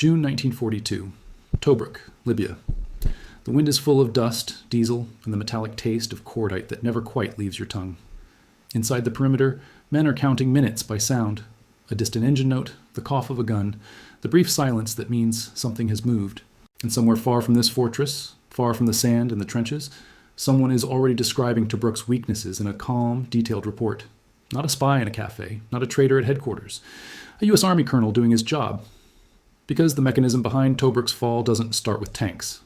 June 1942. Tobruk, Libya. The wind is full of dust, diesel, and the metallic taste of cordite that never quite leaves your tongue. Inside the perimeter, men are counting minutes by sound. A distant engine note, the cough of a gun, the brief silence that means something has moved. And somewhere far from this fortress, far from the sand and the trenches, someone is already describing Tobruk's weaknesses in a calm, detailed report. Not a spy in a cafe, not a traitor at headquarters. A U.S. Army colonel doing his job. Because the mechanism behind Tobruk's fall doesn't start with tanks.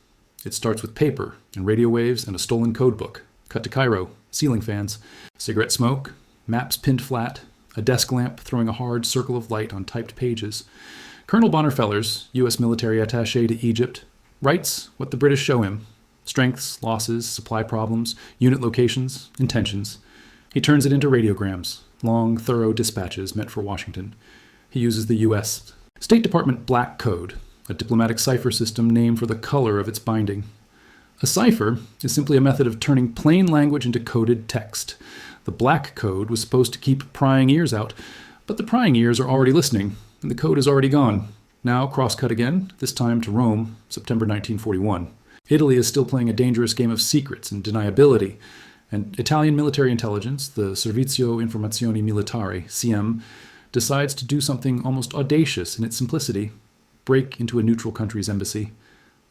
It starts with paper and radio waves and a stolen code book, cut to Cairo, ceiling fans, cigarette smoke, maps pinned flat, a desk lamp throwing a hard circle of light on typed pages. Colonel Bonner Fellers, U.S. military attaché to Egypt, writes what the British show him: strengths, losses, supply problems, unit locations, intentions. He turns it into radiograms, long, thorough dispatches meant for Washington. He uses the U.S. State Department Black Code, a diplomatic cipher system named for the color of its binding. A cipher is simply a method of turning plain language into coded text. The Black Code was supposed to keep prying ears out, but the prying ears are already listening, and the code is already gone. Now cross-cut again, this time to Rome, September 1941. Italy is still playing a dangerous game of secrets and deniability, and Italian military intelligence, the Servizio Informazioni Militari, CM, decides to do something almost audacious in its simplicity: break into a neutral country's embassy.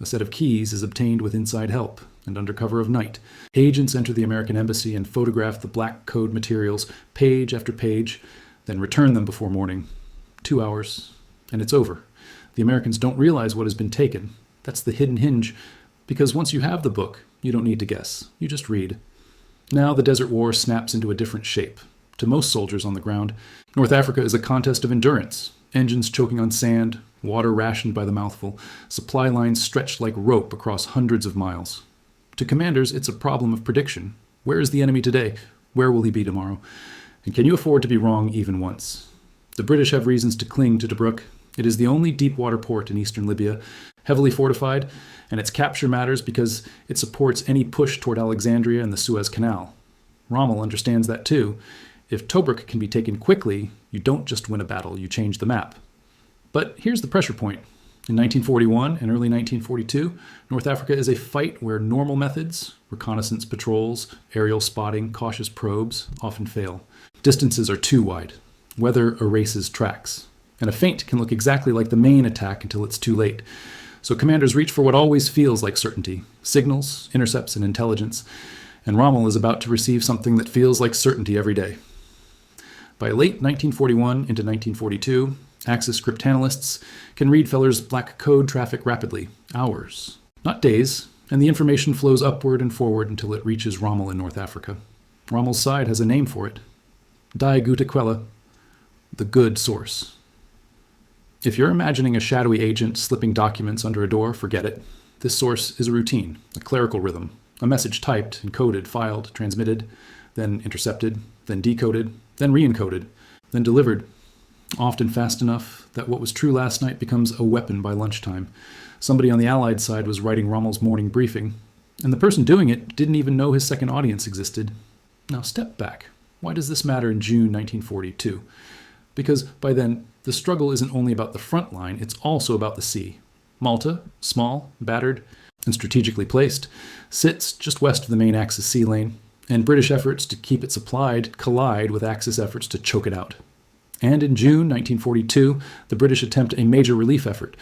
A set of keys is obtained with inside help, and under cover of night, agents enter the American embassy and photograph the Black Code materials page after page, then return them before morning. 2 hours, and it's over. The Americans don't realize what has been taken. That's the hidden hinge, because once you have the book, you don't need to guess. You just read. Now the Desert War snaps into a different shape. To most soldiers on the ground, North Africa is a contest of endurance. Engines choking on sand, water rationed by the mouthful, supply lines stretched like rope across hundreds of miles. To commanders, it's a problem of prediction. Where is the enemy today? Where will he be tomorrow? And can you afford to be wrong even once? The British have reasons to cling to Tobruk. It is the only deep water port in eastern Libya, heavily fortified, and its capture matters because it supports any push toward Alexandria and the Suez Canal. Rommel understands that too. If Tobruk can be taken quickly, you don't just win a battle, you change the map. But here's the pressure point. In 1941 and early 1942, North Africa is a fight where normal methods, reconnaissance patrols, aerial spotting, cautious probes, often fail. Distances are too wide. Weather erases tracks. And a feint can look exactly like the main attack until it's too late. So commanders reach for what always feels like certainty: signals, intercepts, and intelligence. And Rommel is about to receive something that feels like certainty every day. By late 1941 into 1942, Axis cryptanalysts can read Feller's Black Code traffic rapidly, hours, not days, and the information flows upward and forward until it reaches Rommel in North Africa. Rommel's side has a name for it: Die gute Quelle, the good source. If you're imagining a shadowy agent slipping documents under a door, forget it. This source is a routine, a clerical rhythm, a message typed, encoded, filed, transmitted, then intercepted, then decoded, then re-encoded, then delivered, often fast enough that what was true last night becomes a weapon by lunchtime. Somebody on the Allied side was writing Rommel's morning briefing, and the person doing it didn't even know his second audience existed. Now step back. Why does this matter in June 1942? Because by then, the struggle isn't only about the front line, it's also about the sea. Malta, small, battered, and strategically placed, sits just west of the main Axis sea lane, and British efforts to keep it supplied collide with Axis efforts to choke it out. And in June 1942, the British attempt a major relief effort.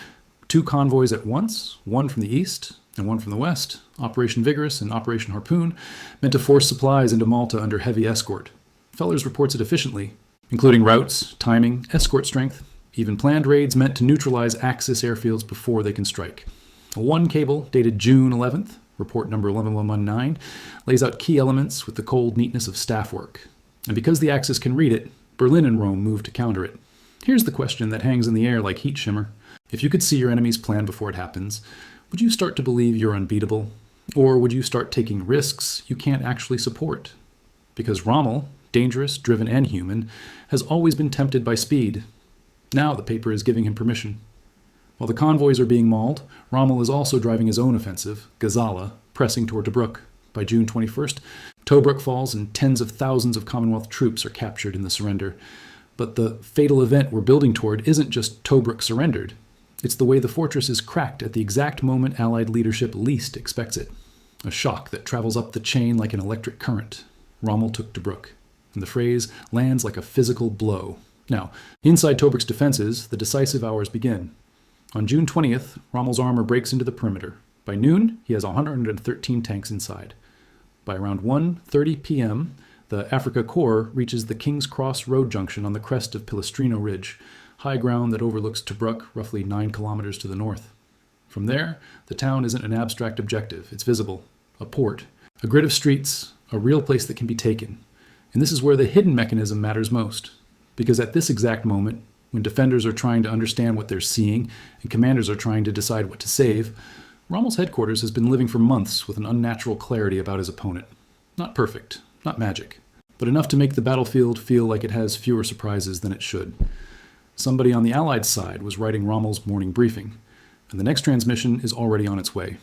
2 convoys at once, one from the east and one from the west, Operation Vigorous and Operation Harpoon, meant to force supplies into Malta under heavy escort. Fellers reports it efficiently, including routes, timing, escort strength, even planned raids meant to neutralize Axis airfields before they can strike. One cable, dated June 11th, report number 11119, lays out key elements with the cold neatness of staff work. And because the Axis can read it, Berlin and Rome move to counter it. Here's the question that hangs in the air like heat shimmer. If you could see your enemy's plan before it happens, would you start to believe you're unbeatable? Or would you start taking risks you can't actually support? Because Rommel, dangerous, driven, and human, has always been tempted by speed. Now the paper is giving him permission. While the convoys are being mauled, Rommel is also driving his own offensive, Gazala, pressing toward Tobruk. By June 21st, Tobruk falls and tens of thousands of Commonwealth troops are captured in the surrender. But the fatal event we're building toward isn't just Tobruk surrendered. It's the way the fortress is cracked at the exact moment Allied leadership least expects it. A shock that travels up the chain like an electric current. Rommel took Tobruk, and the phrase lands like a physical blow. Now, inside Tobruκ's defenses, the decisive hours begin. On June 20th, Rommel's armor breaks into the perimeter. By noon, he has 113 tanks inside. By around 1:30 p.m., the Afrika Korps reaches the King's Cross Road junction on the crest of Pilestrino Ridge, high ground that overlooks Tobruk, roughly 9 kilometers to the north. From there, the town isn't an abstract objective. It's visible. A port, a grid of streets, a real place that can be taken. And this is where the hidden mechanism matters most. Because at this exact moment, when defenders are trying to understand what they're seeing and commanders are trying to decide what to save, Rommel's headquarters has been living for months with an unnatural clarity about his opponent. Not perfect, not magic, but enough to make the battlefield feel like it has fewer surprises than it should. Somebody on the Allied side was writing Rommel's morning briefing, and the next transmission is already on its way.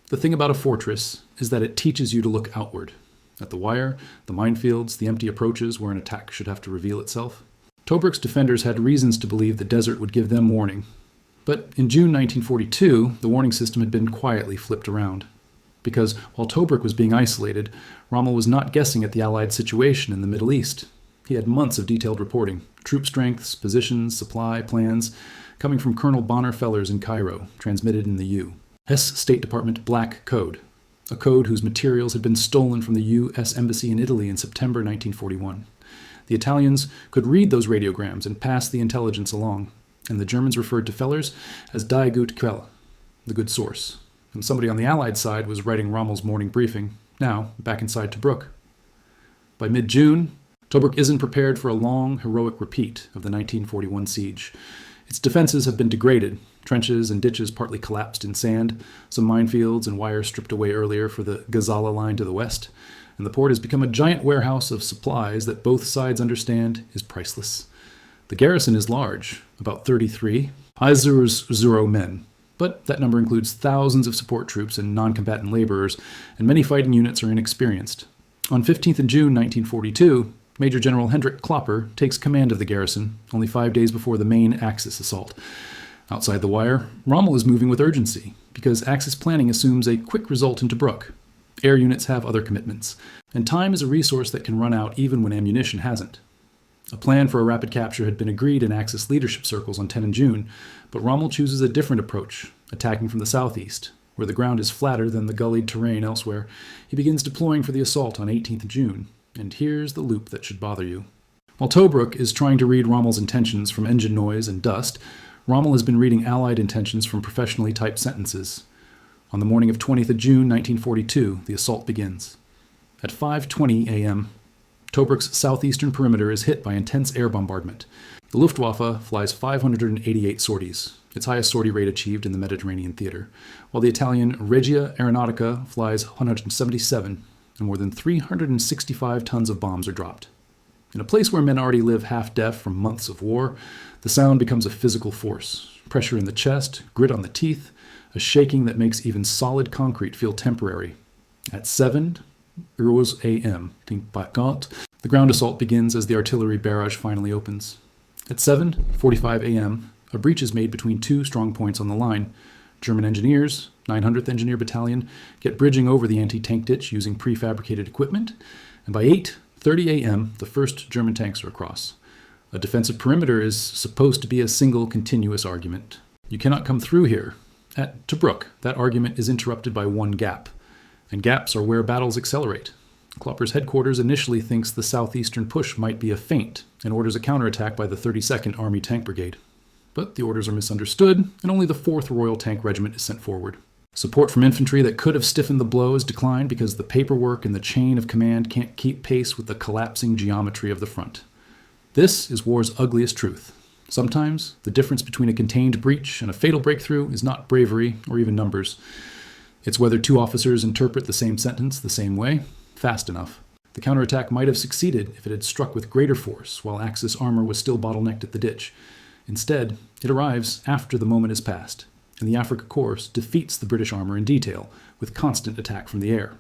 The thing about a fortress is that it teaches you to look outward, at the wire, the minefields, the empty approaches where an attack should have to reveal itself. Tobruk's defenders had reasons to believe the desert would give them warning. But in June 1942, the warning system had been quietly flipped around. Because while Tobruk was being isolated, Rommel was not guessing at the Allied situation in the Middle East. He had months of detailed reporting, troop strengths, positions, supply, plans, coming from Colonel Bonner Fellers in Cairo, transmitted in the U.S. State Department Black Code, a code whose materials had been stolen from the U.S. Embassy in Italy in September 1941. The Italians could read those radiograms and pass the intelligence along, and the Germans referred to Fellers as Die Gute Quelle, the good source. And somebody on the Allied side was writing Rommel's morning briefing, now back inside Tobruk. By mid-June, Tobruk isn't prepared for a long, heroic repeat of the 1941 siege. Its defenses have been degraded, trenches and ditches partly collapsed in sand, some minefields and wires stripped away earlier for the Gazala line to the west, and the port has become a giant warehouse of supplies that both sides understand is priceless. The garrison is large, about 33, 0 men, but that number includes thousands of support troops and non-combatant laborers, and many fighting units are inexperienced. On 15th of June 1942, Major General Hendrik Klopper takes command of the garrison, only 5 days before the main Axis assault. Outside the wire, Rommel is moving with urgency, because Axis planning assumes a quick result in Tobruk. Air units have other commitments, and time is a resource that can run out even when ammunition hasn't. A plan for a rapid capture had been agreed in Axis leadership circles on 10 June, but Rommel chooses a different approach, attacking from the southeast, where the ground is flatter than the gullied terrain elsewhere. He begins deploying for the assault on 18th June, and here's the loop that should bother you. While Tobruk is trying to read Rommel's intentions from engine noise and dust, Rommel has been reading Allied intentions from professionally typed sentences. On the morning of 20th of June 1942, the assault begins. At 5:20 a.m., Tobruk's southeastern perimeter is hit by intense air bombardment. The Luftwaffe flies 588 sorties, its highest sortie rate achieved in the Mediterranean theater, while the Italian Regia Aeronautica flies 177, and more than 365 tons of bombs are dropped. In a place where men already live half-deaf from months of war, the sound becomes a physical force. Pressure in the chest, grit on the teeth, a shaking that makes even solid concrete feel temporary. At 7 a.m., the ground assault begins as the artillery barrage finally opens. At 7:45 a.m., a breach is made between two strong points on the line. German engineers, 900th Engineer Battalion, get bridging over the anti-tank ditch using prefabricated equipment, and by 8:30 a.m., the first German tanks are across. A defensive perimeter is supposed to be a single continuous argument. You cannot come through here. At Tobruk, that argument is interrupted by one gap, and gaps are where battles accelerate. Klopper's headquarters initially thinks the southeastern push might be a feint and orders a counterattack by the 32nd Army Tank Brigade. But the orders are misunderstood, and only the 4th Royal Tank Regiment is sent forward. Support from infantry that could have stiffened the blow is declined because the paperwork and the chain of command can't keep pace with the collapsing geometry of the front. This is war's ugliest truth. Sometimes, the difference between a contained breach and a fatal breakthrough is not bravery or even numbers. It's whether two officers interpret the same sentence the same way, fast enough. The counterattack might have succeeded if it had struck with greater force while Axis armor was still bottlenecked at the ditch. Instead, it arrives after the moment has passed, and the Afrika Korps defeats the British armor in detail, with constant attack from the air.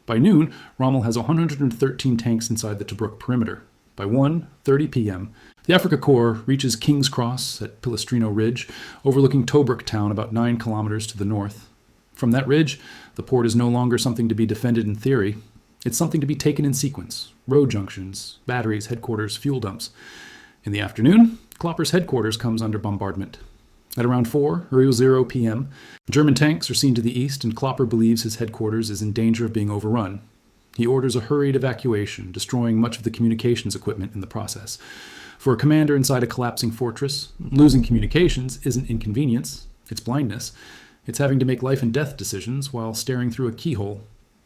By noon, Rommel has 113 tanks inside the Tobruk perimeter. By 1:30 p.m., the Africa Corps reaches King's Cross at Pilestrino Ridge, overlooking Tobruk town about 9 kilometers to the north. From that ridge, the port is no longer something to be defended in theory. It's something to be taken in sequence: road junctions, batteries, headquarters, fuel dumps. In the afternoon, Klopper's headquarters comes under bombardment. At around 4:00 p.m., German tanks are seen to the east, and Klopper believes his headquarters is in danger of being overrun. He orders a hurried evacuation, destroying much of the communications equipment in the process. For a commander inside a collapsing fortress, losing communications isn't inconvenience, it's blindness. It's having to make life and death decisions while staring through a keyhole.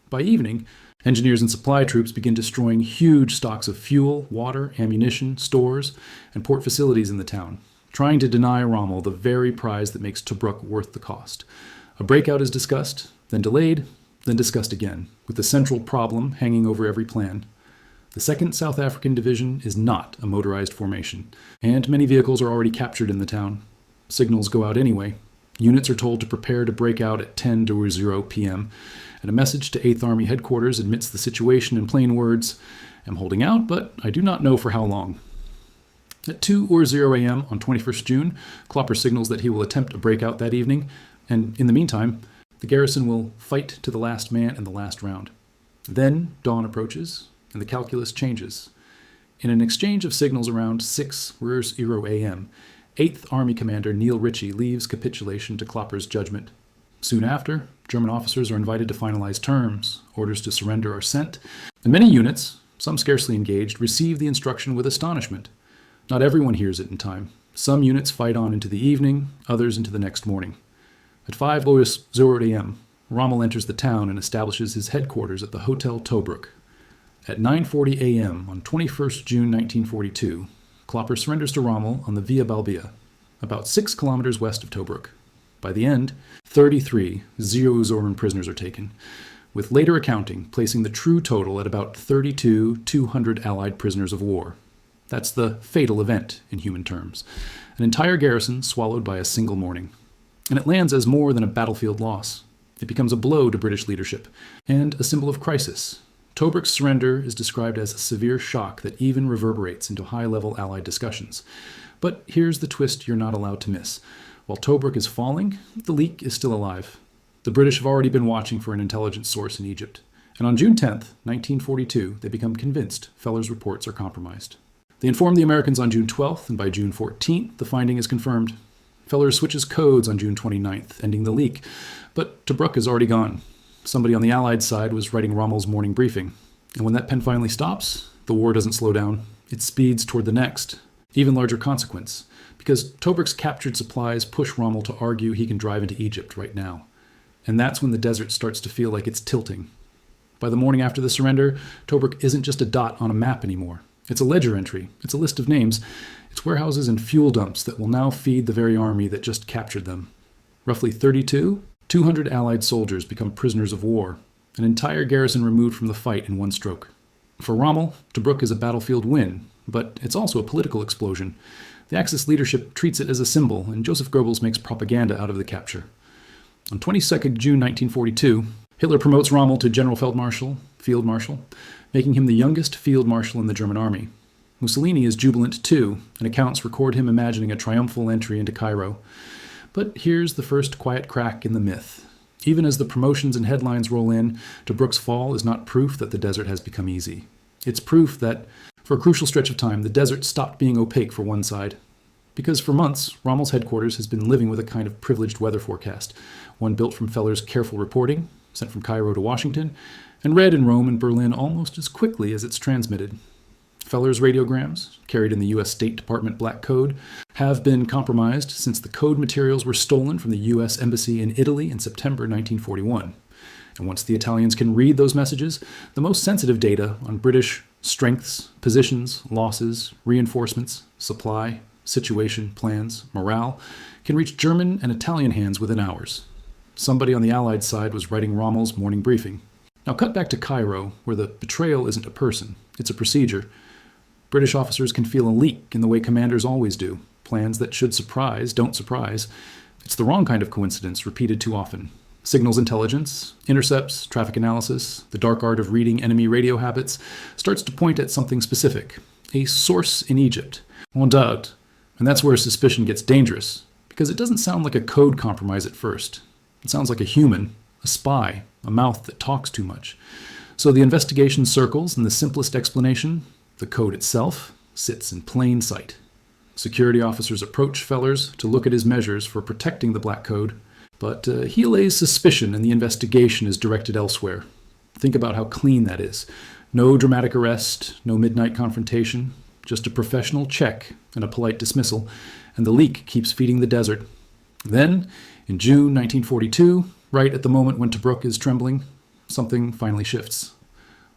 By evening, engineers and supply troops begin destroying huge stocks of fuel, water, ammunition, stores, and port facilities in the town, trying to deny Rommel the very prize that makes Tobruk worth the cost. A breakout is discussed, then delayed, then discussed again, with the central problem hanging over every plan. The 2nd South African Division is not a motorized formation, and many vehicles are already captured in the town. Signals go out anyway. Units are told to prepare to break out at 10:00 p.m., and a message to 8th Army headquarters admits the situation in plain words: "I'm holding out, but I do not know for how long." At 2:00 a.m. on 21st June, Klopper signals that he will attempt a breakout that evening, and in the meantime, the garrison will fight to the last man in the last round. Then dawn approaches, and the calculus changes. In an exchange of signals around 6:00 a.m., 8th Army Commander Neil Ritchie leaves capitulation to Klopper's judgment. Soon after, German officers are invited to finalize terms, orders to surrender are sent, and many units, some scarcely engaged, receive the instruction with astonishment. Not everyone hears it in time. Some units fight on into the evening, others into the next morning. At 5:00 a.m., Rommel enters the town and establishes his headquarters at the Hotel Tobruk. At 9:40 a.m. on 21st June 1942, Klopper surrenders to Rommel on the Via Balbia, about 6 kilometers west of Tobruk. By the end, 33 Zero-Zoran prisoners are taken, with later accounting placing the true total at about 32,200 Allied prisoners of war. That's the fatal event in human terms. An entire garrison swallowed by a single morning. And it lands as more than a battlefield loss. It becomes a blow to British leadership, and a symbol of crisis. Tobruk's surrender is described as a severe shock that even reverberates into high-level Allied discussions. But here's the twist you're not allowed to miss. While Tobruk is falling, the leak is still alive. The British have already been watching for an intelligence source in Egypt. And on June 10th, 1942, they become convinced Feller's reports are compromised. They inform the Americans on June 12th, and by June 14th, the finding is confirmed. Feller switches codes on June 29th, ending the leak. But Tobruk is already gone. Somebody on the Allied side was writing Rommel's morning briefing. And when that pen finally stops, the war doesn't slow down. It speeds toward the next, even larger consequence. Because Tobruk's captured supplies push Rommel to argue he can drive into Egypt right now. And that's when the desert starts to feel like it's tilting. By the morning after the surrender, Tobruk isn't just a dot on a map anymore. It's a ledger entry. It's a list of names. It's warehouses and fuel dumps that will now feed the very army that just captured them. Roughly 200 Allied soldiers become prisoners of war, an entire garrison removed from the fight in one stroke. For Rommel, Tobruk is a battlefield win, but it's also a political explosion. The Axis leadership treats it as a symbol, and Joseph Goebbels makes propaganda out of the capture. On 22nd June 1942, Hitler promotes Rommel to General Field Marshal, making him the youngest field marshal in the German army. Mussolini is jubilant too, and accounts record him imagining a triumphal entry into Cairo. But here's the first quiet crack in the myth. Even as the promotions and headlines roll in, Tobruk's fall is not proof that the desert has become easy. It's proof that, for a crucial stretch of time, the desert stopped being opaque for one side. Because for months, Rommel's headquarters has been living with a kind of privileged weather forecast, one built from Feller's careful reporting, sent from Cairo to Washington, and read in Rome and Berlin almost as quickly as it's transmitted. Feller's radiograms, carried in the U.S. State Department Black Code, have been compromised since the code materials were stolen from the U.S. Embassy in Italy in September 1941. And once the Italians can read those messages, the most sensitive data on British strengths, positions, losses, reinforcements, supply, situation, plans, morale, can reach German and Italian hands within hours. Somebody on the Allied side was writing Rommel's morning briefing. Now cut back to Cairo, where the betrayal isn't a person, it's a procedure. British officers can feel a leak in the way commanders always do. Plans that should surprise don't surprise. It's the wrong kind of coincidence repeated too often. Signals intelligence, intercepts, traffic analysis, the dark art of reading enemy radio habits starts to point at something specific. a source in Egypt. En doubt. And that's where suspicion gets dangerous, because it doesn't sound like a code compromise at first. It sounds like a human, a spy, a mouth that talks too much. So the investigation circles, and the simplest explanation, the code itself, sits in plain sight. Security officers approach Fellers to look at his measures for protecting the Black Code, but he allays suspicion and the investigation is directed elsewhere. Think about how clean that is. No dramatic arrest, no midnight confrontation, just a professional check and a polite dismissal, and the leak keeps feeding the desert. Then, in June 1942, right at the moment when Tobruk is trembling, something finally shifts.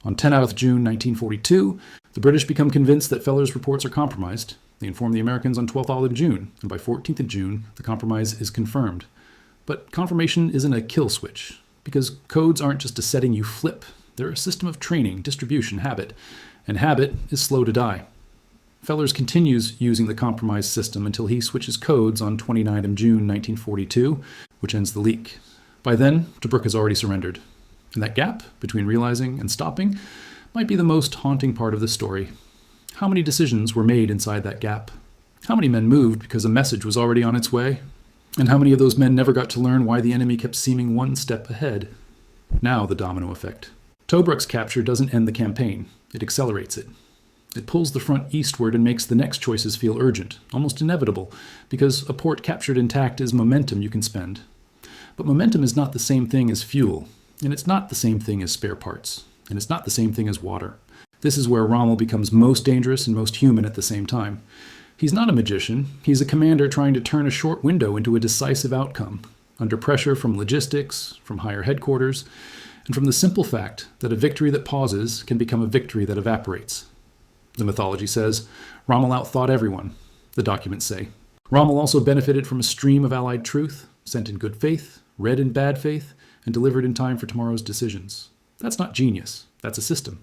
On 10th June 1942, the British become convinced that Fellers' reports are compromised. They inform the Americans on 12th of June, and by 14th of June, the compromise is confirmed. But confirmation isn't a kill switch, because codes aren't just a setting you flip. They're a system of training, distribution, habit, and habit is slow to die. Fellers continues using the compromise system until he switches codes on 29th of June 1942, which ends the leak. By then, Tobruk has already surrendered. And that gap between realizing and stopping might be the most haunting part of the story. How many decisions were made inside that gap? How many men moved because a message was already on its way? And how many of those men never got to learn why the enemy kept seeming one step ahead? Now the domino effect. Tobruk's capture doesn't end the campaign. It accelerates it. It pulls the front eastward and makes the next choices feel urgent, almost inevitable, because a port captured intact is momentum you can spend. But momentum is not the same thing as fuel, and it's not the same thing as spare parts, and it's not the same thing as water. This is where Rommel becomes most dangerous and most human at the same time. He's not a magician. He's a commander trying to turn a short window into a decisive outcome, under pressure from logistics, from higher headquarters, and from the simple fact that a victory that pauses can become a victory that evaporates. The mythology says, Rommel outthought everyone, the documents say. Rommel also benefited from a stream of Allied truth, sent in good faith, read in bad faith, and delivered in time for tomorrow's decisions. That's not genius, that's a system.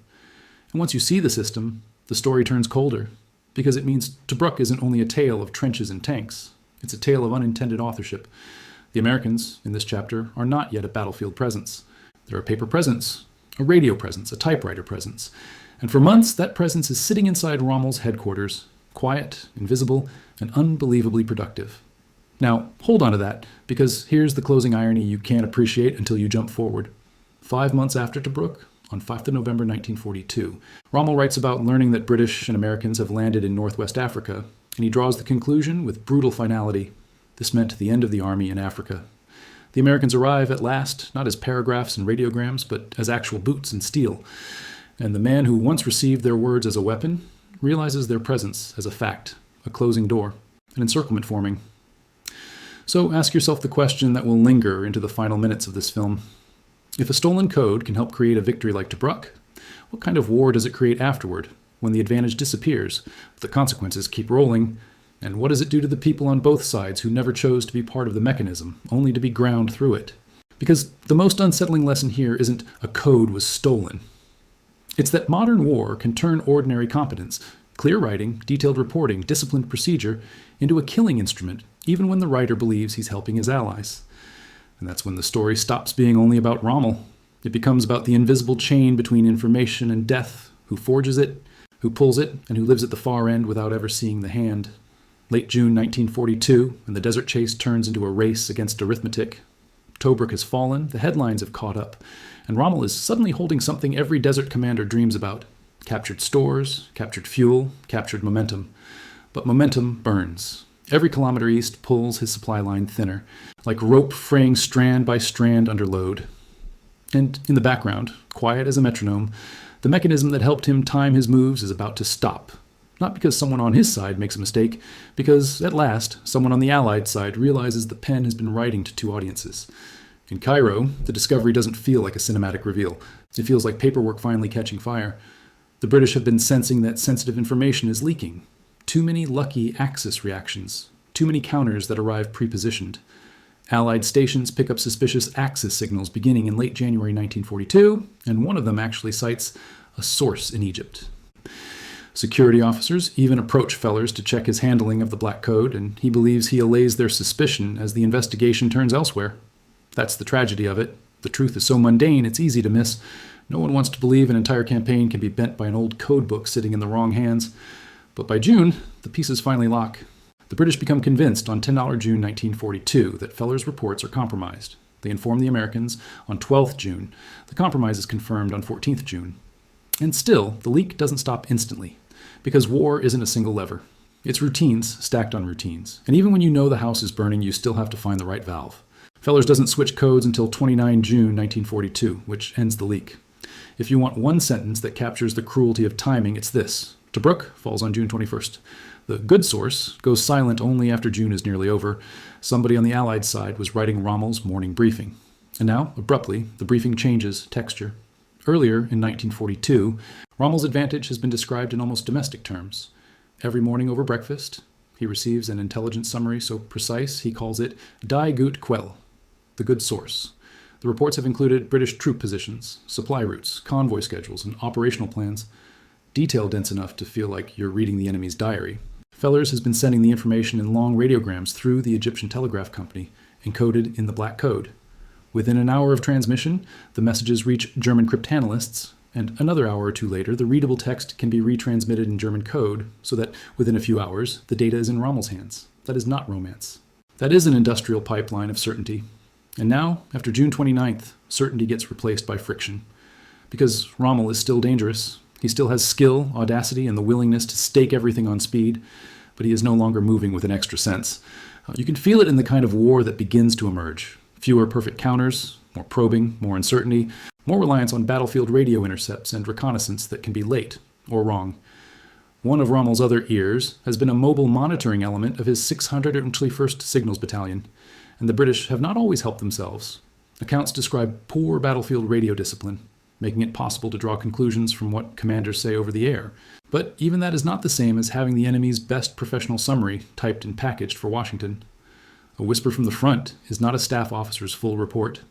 And once you see the system, the story turns colder, because it means Tobruk isn't only a tale of trenches and tanks, it's a tale of unintended authorship. The Americans, in this chapter, are not yet a battlefield presence. They're a paper presence, a radio presence, a typewriter presence. And for months, that presence is sitting inside Rommel's headquarters, quiet, invisible, and unbelievably productive. Now, hold on to that, because here's the closing irony you can't appreciate until you jump forward. 5 months after Tobruk, on 5th of November 1942, Rommel writes about learning that British and Americans have landed in northwest Africa, and he draws the conclusion with brutal finality. This meant the end of the army in Africa. The Americans arrive at last, not as paragraphs and radiograms, but as actual boots and steel. And the man who once received their words as a weapon realizes their presence as a fact, a closing door, an encirclement forming. So ask yourself the question that will linger into the final minutes of this film. If a stolen code can help create a victory like Tobruk, what kind of war does it create afterward, when the advantage disappears, but the consequences keep rolling, and what does it do to the people on both sides who never chose to be part of the mechanism, only to be ground through it? Because the most unsettling lesson here isn't a code was stolen. It's that modern war can turn ordinary competence, clear writing, detailed reporting, disciplined procedure, into a killing instrument, even when the writer believes he's helping his allies. And that's when the story stops being only about Rommel. It becomes about the invisible chain between information and death, who forges it, who pulls it, and who lives at the far end without ever seeing the hand. Late June 1942, and the desert chase turns into a race against arithmetic. Tobruk has fallen, the headlines have caught up, and Rommel is suddenly holding something every desert commander dreams about. Captured stores, captured fuel, captured momentum. But momentum burns. Every kilometer east pulls his supply line thinner, like rope fraying strand by strand under load. And in the background, quiet as a metronome, the mechanism that helped him time his moves is about to stop. Not because someone on his side makes a mistake, because at last, someone on the Allied side realizes the pen has been writing to two audiences. In Cairo, the discovery doesn't feel like a cinematic reveal. It feels like paperwork finally catching fire. The British have been sensing that sensitive information is leaking. Too many lucky Axis reactions. Too many counters that arrive pre-positioned. Allied stations pick up suspicious Axis signals beginning in late January 1942, and one of them actually cites a source in Egypt. Security officers even approach Fellers to check his handling of the Black Code, and he believes he allays their suspicion as the investigation turns elsewhere. That's the tragedy of it. The truth is so mundane, it's easy to miss. No one wants to believe an entire campaign can be bent by an old code book sitting in the wrong hands. But by June, the pieces finally lock. The British become convinced on $10 June 1942 that Feller's reports are compromised. They inform the Americans on 12th June. The compromise is confirmed on 14th June. And still, the leak doesn't stop instantly, because war isn't a single lever. It's routines stacked on routines. And even when you know the house is burning, you still have to find the right valve. Feller's doesn't switch codes until 29 June 1942, which ends the leak. If you want one sentence that captures the cruelty of timing, it's this. Tobruk falls on June 21st. The good source goes silent only after June is nearly over. Somebody on the Allied side was writing Rommel's morning briefing. And now, abruptly, the briefing changes texture. Earlier, in 1942, Rommel's advantage has been described in almost domestic terms. Every morning over breakfast, he receives an intelligence summary so precise he calls it Die gut Quelle, the good source. The reports have included British troop positions, supply routes, convoy schedules, and operational plans, detail dense enough to feel like you're reading the enemy's diary. Feller's has been sending the information in long radiograms through the Egyptian Telegraph Company, encoded in the Black Code. Within an hour of transmission, the messages reach German cryptanalysts, and another hour or two later, the readable text can be retransmitted in German code, so that within a few hours, the data is in Rommel's hands. That is not romance. That is an industrial pipeline of certainty. And now, after June 29th, certainty gets replaced by friction. Because Rommel is still dangerous. He still has skill, audacity, and the willingness to stake everything on speed, but he is no longer moving with an extra sense. You can feel it in the kind of war that begins to emerge. Fewer perfect counters, more probing, more uncertainty, more reliance on battlefield radio intercepts and reconnaissance that can be late or wrong. One of Rommel's other ears has been a mobile monitoring element of his 621st Signals Battalion, and the British have not always helped themselves. Accounts describe poor battlefield radio discipline, making it possible to draw conclusions from what commanders say over the air. But even that is not the same as having the enemy's best professional summary typed and packaged for Washington. A whisper from the front is not a staff officer's full report,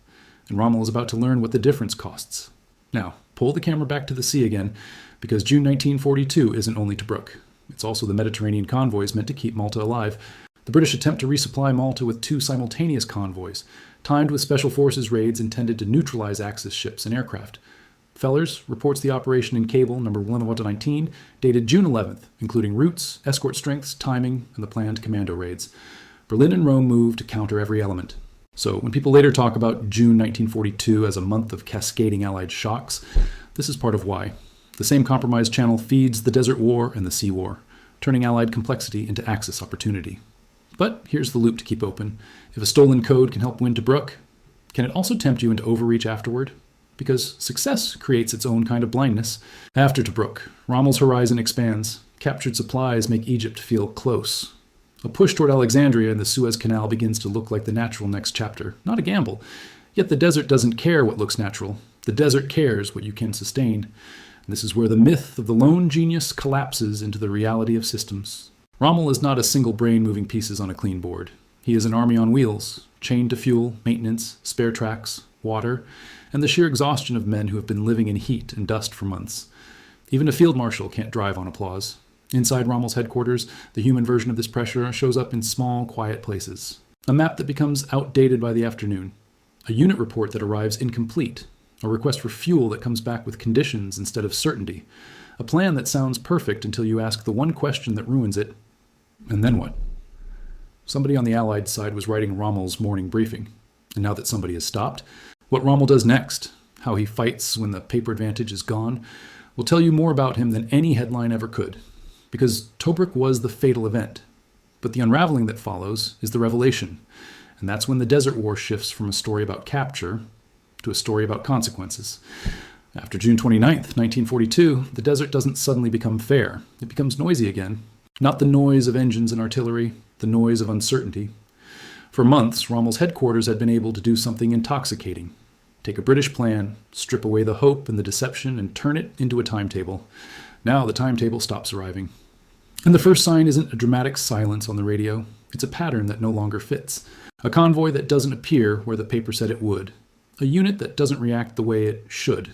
and Rommel is about to learn what the difference costs. Now, pull the camera back to the sea again, because June 1942 isn't only Tobruk. It's also the Mediterranean convoys meant to keep Malta alive. The British attempt to resupply Malta with 2 simultaneous convoys, timed with Special Forces raids intended to neutralize Axis ships and aircraft. Feller's reports the operation in cable number 119, dated June 11th, including routes, escort strengths, timing, and the planned commando raids. Berlin and Rome moved to counter every element. So when people later talk about June 1942 as a month of cascading Allied shocks, this is part of why. The same compromise channel feeds the Desert War and the Sea War, turning Allied complexity into Axis opportunity. But here's the loop to keep open. If a stolen code can help win Tobruk, can it also tempt you into overreach afterward? Because success creates its own kind of blindness. After Tobruk, Rommel's horizon expands. Captured supplies make Egypt feel close. A push toward Alexandria and the Suez Canal begins to look like the natural next chapter, not a gamble. Yet the desert doesn't care what looks natural. The desert cares what you can sustain. And this is where the myth of the lone genius collapses into the reality of systems. Rommel is not a single brain moving pieces on a clean board. He is an army on wheels, chained to fuel, maintenance, spare tracks, water, and the sheer exhaustion of men who have been living in heat and dust for months. Even a field marshal can't drive on applause. Inside Rommel's headquarters, the human version of this pressure shows up in small, quiet places. A map that becomes outdated by the afternoon. A unit report that arrives incomplete. A request for fuel that comes back with conditions instead of certainty. A plan that sounds perfect until you ask the one question that ruins it. And then what? Somebody on the Allied side was writing Rommel's morning briefing. And now that somebody has stopped, what Rommel does next, how he fights when the paper advantage is gone, will tell you more about him than any headline ever could. Because Tobruk was the fatal event. But the unraveling that follows is the revelation. And that's when the Desert War shifts from a story about capture to a story about consequences. After June 29th, 1942, the desert doesn't suddenly become fair. It becomes noisy again. Not the noise of engines and artillery, the noise of uncertainty. For months, Rommel's headquarters had been able to do something intoxicating. Take a British plan, strip away the hope and the deception, and turn it into a timetable. Now the timetable stops arriving. And the first sign isn't a dramatic silence on the radio. It's a pattern that no longer fits. A convoy that doesn't appear where the paper said it would. A unit that doesn't react the way it should.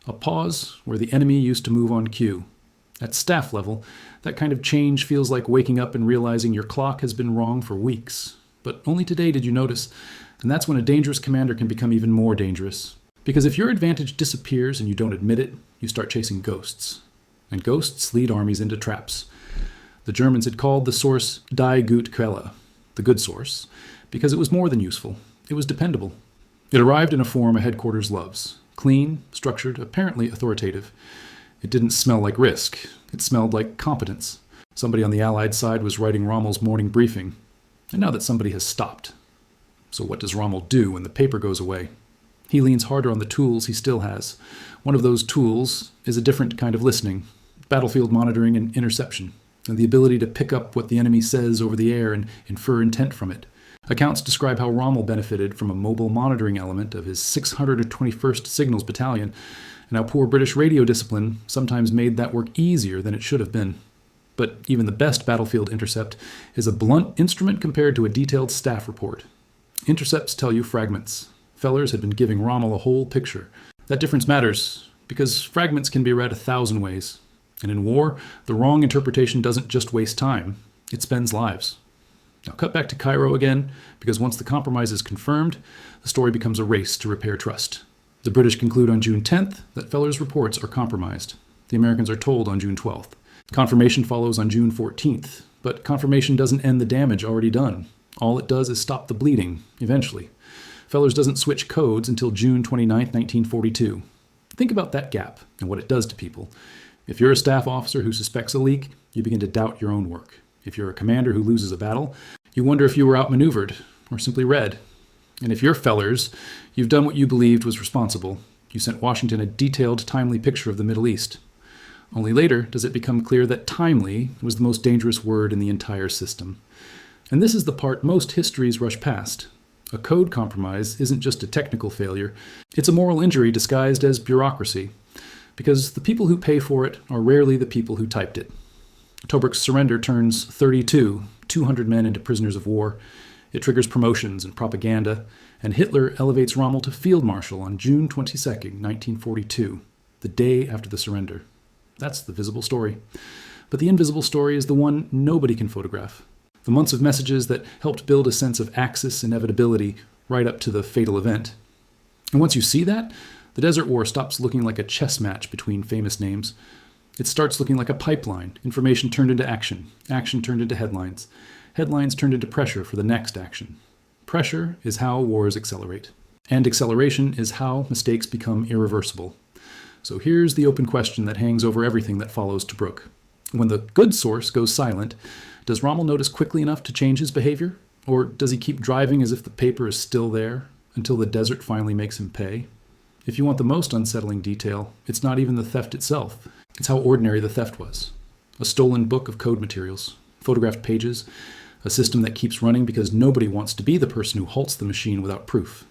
A pause where the enemy used to move on cue. At staff level, that kind of change feels like waking up and realizing your clock has been wrong for weeks. But only today did you notice. And that's when a dangerous commander can become even more dangerous. Because if your advantage disappears and you don't admit it, you start chasing ghosts. and ghosts lead armies into traps. The Germans had called the source Die Gute Quelle, the good source, because it was more than useful. It was dependable. It arrived in a form a headquarters loves. Clean, structured, apparently authoritative. It didn't smell like risk. It smelled like competence. Somebody on the Allied side was writing Rommel's morning briefing. And now that somebody has stopped. So what does Rommel do when the paper goes away? He leans harder on the tools he still has. One of those tools is a different kind of listening, battlefield monitoring and interception, and the ability to pick up what the enemy says over the air and infer intent from it. Accounts describe how Rommel benefited from a mobile monitoring element of his 621st Signals Battalion, and how poor British radio discipline sometimes made that work easier than it should have been. But even the best battlefield intercept is a blunt instrument compared to a detailed staff report. Intercepts tell you fragments. Fellers had been giving Rommel a whole picture. That difference matters, because fragments can be read 1,000 ways. And in war, the wrong interpretation doesn't just waste time, it spends lives. Now cut back to Cairo again, because once the compromise is confirmed, the story becomes a race to repair trust. The British conclude on June 10th that Feller's reports are compromised. The Americans are told on June 12th. Confirmation follows on June 14th, but confirmation doesn't end the damage already done. All it does is stop the bleeding, eventually. Fellers doesn't switch codes until June 29, 1942. Think about that gap and what it does to people. If you're a staff officer who suspects a leak, you begin to doubt your own work. If you're a commander who loses a battle, you wonder if you were outmaneuvered or simply read. And if you're Fellers, you've done what you believed was responsible. You sent Washington a detailed, timely picture of the Middle East. Only later does it become clear that timely was the most dangerous word in the entire system. And this is the part most histories rush past. A code compromise isn't just a technical failure, it's a moral injury disguised as bureaucracy, because the people who pay for it are rarely the people who typed it. Tobruk's surrender turns 200 men into prisoners of war. It triggers promotions and propaganda, and Hitler elevates Rommel to field marshal on June 22, 1942, the day after the surrender. That's the visible story. But the invisible story is the one nobody can photograph. The months of messages that helped build a sense of Axis inevitability right up to the fatal event. And once you see that, the Desert War stops looking like a chess match between famous names. It starts looking like a pipeline, information turned into action, action turned into headlines, headlines turned into pressure for the next action. Pressure is how wars accelerate, and acceleration is how mistakes become irreversible. So here's the open question that hangs over everything that follows Tobruk. When the good source goes silent, does Rommel notice quickly enough to change his behavior? Or does he keep driving as if the paper is still there until the desert finally makes him pay? If you want the most unsettling detail, it's not even the theft itself. It's how ordinary the theft was. A stolen book of code materials, photographed pages, a system that keeps running because nobody wants to be the person who halts the machine without proof.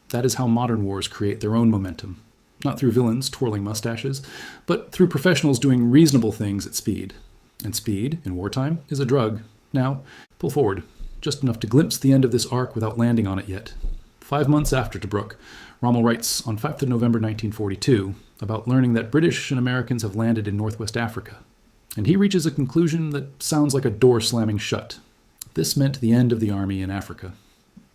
That is how modern wars create their own momentum. Not through villains twirling mustaches, but through professionals doing reasonable things at speed. And speed, in wartime, is a drug. Now, pull forward, just enough to glimpse the end of this arc without landing on it yet. 5 months after Tobruk, Rommel writes on 5th of November 1942 about learning that British and Americans have landed in Northwest Africa. And he reaches a conclusion that sounds like a door slamming shut. This meant the end of the army in Africa.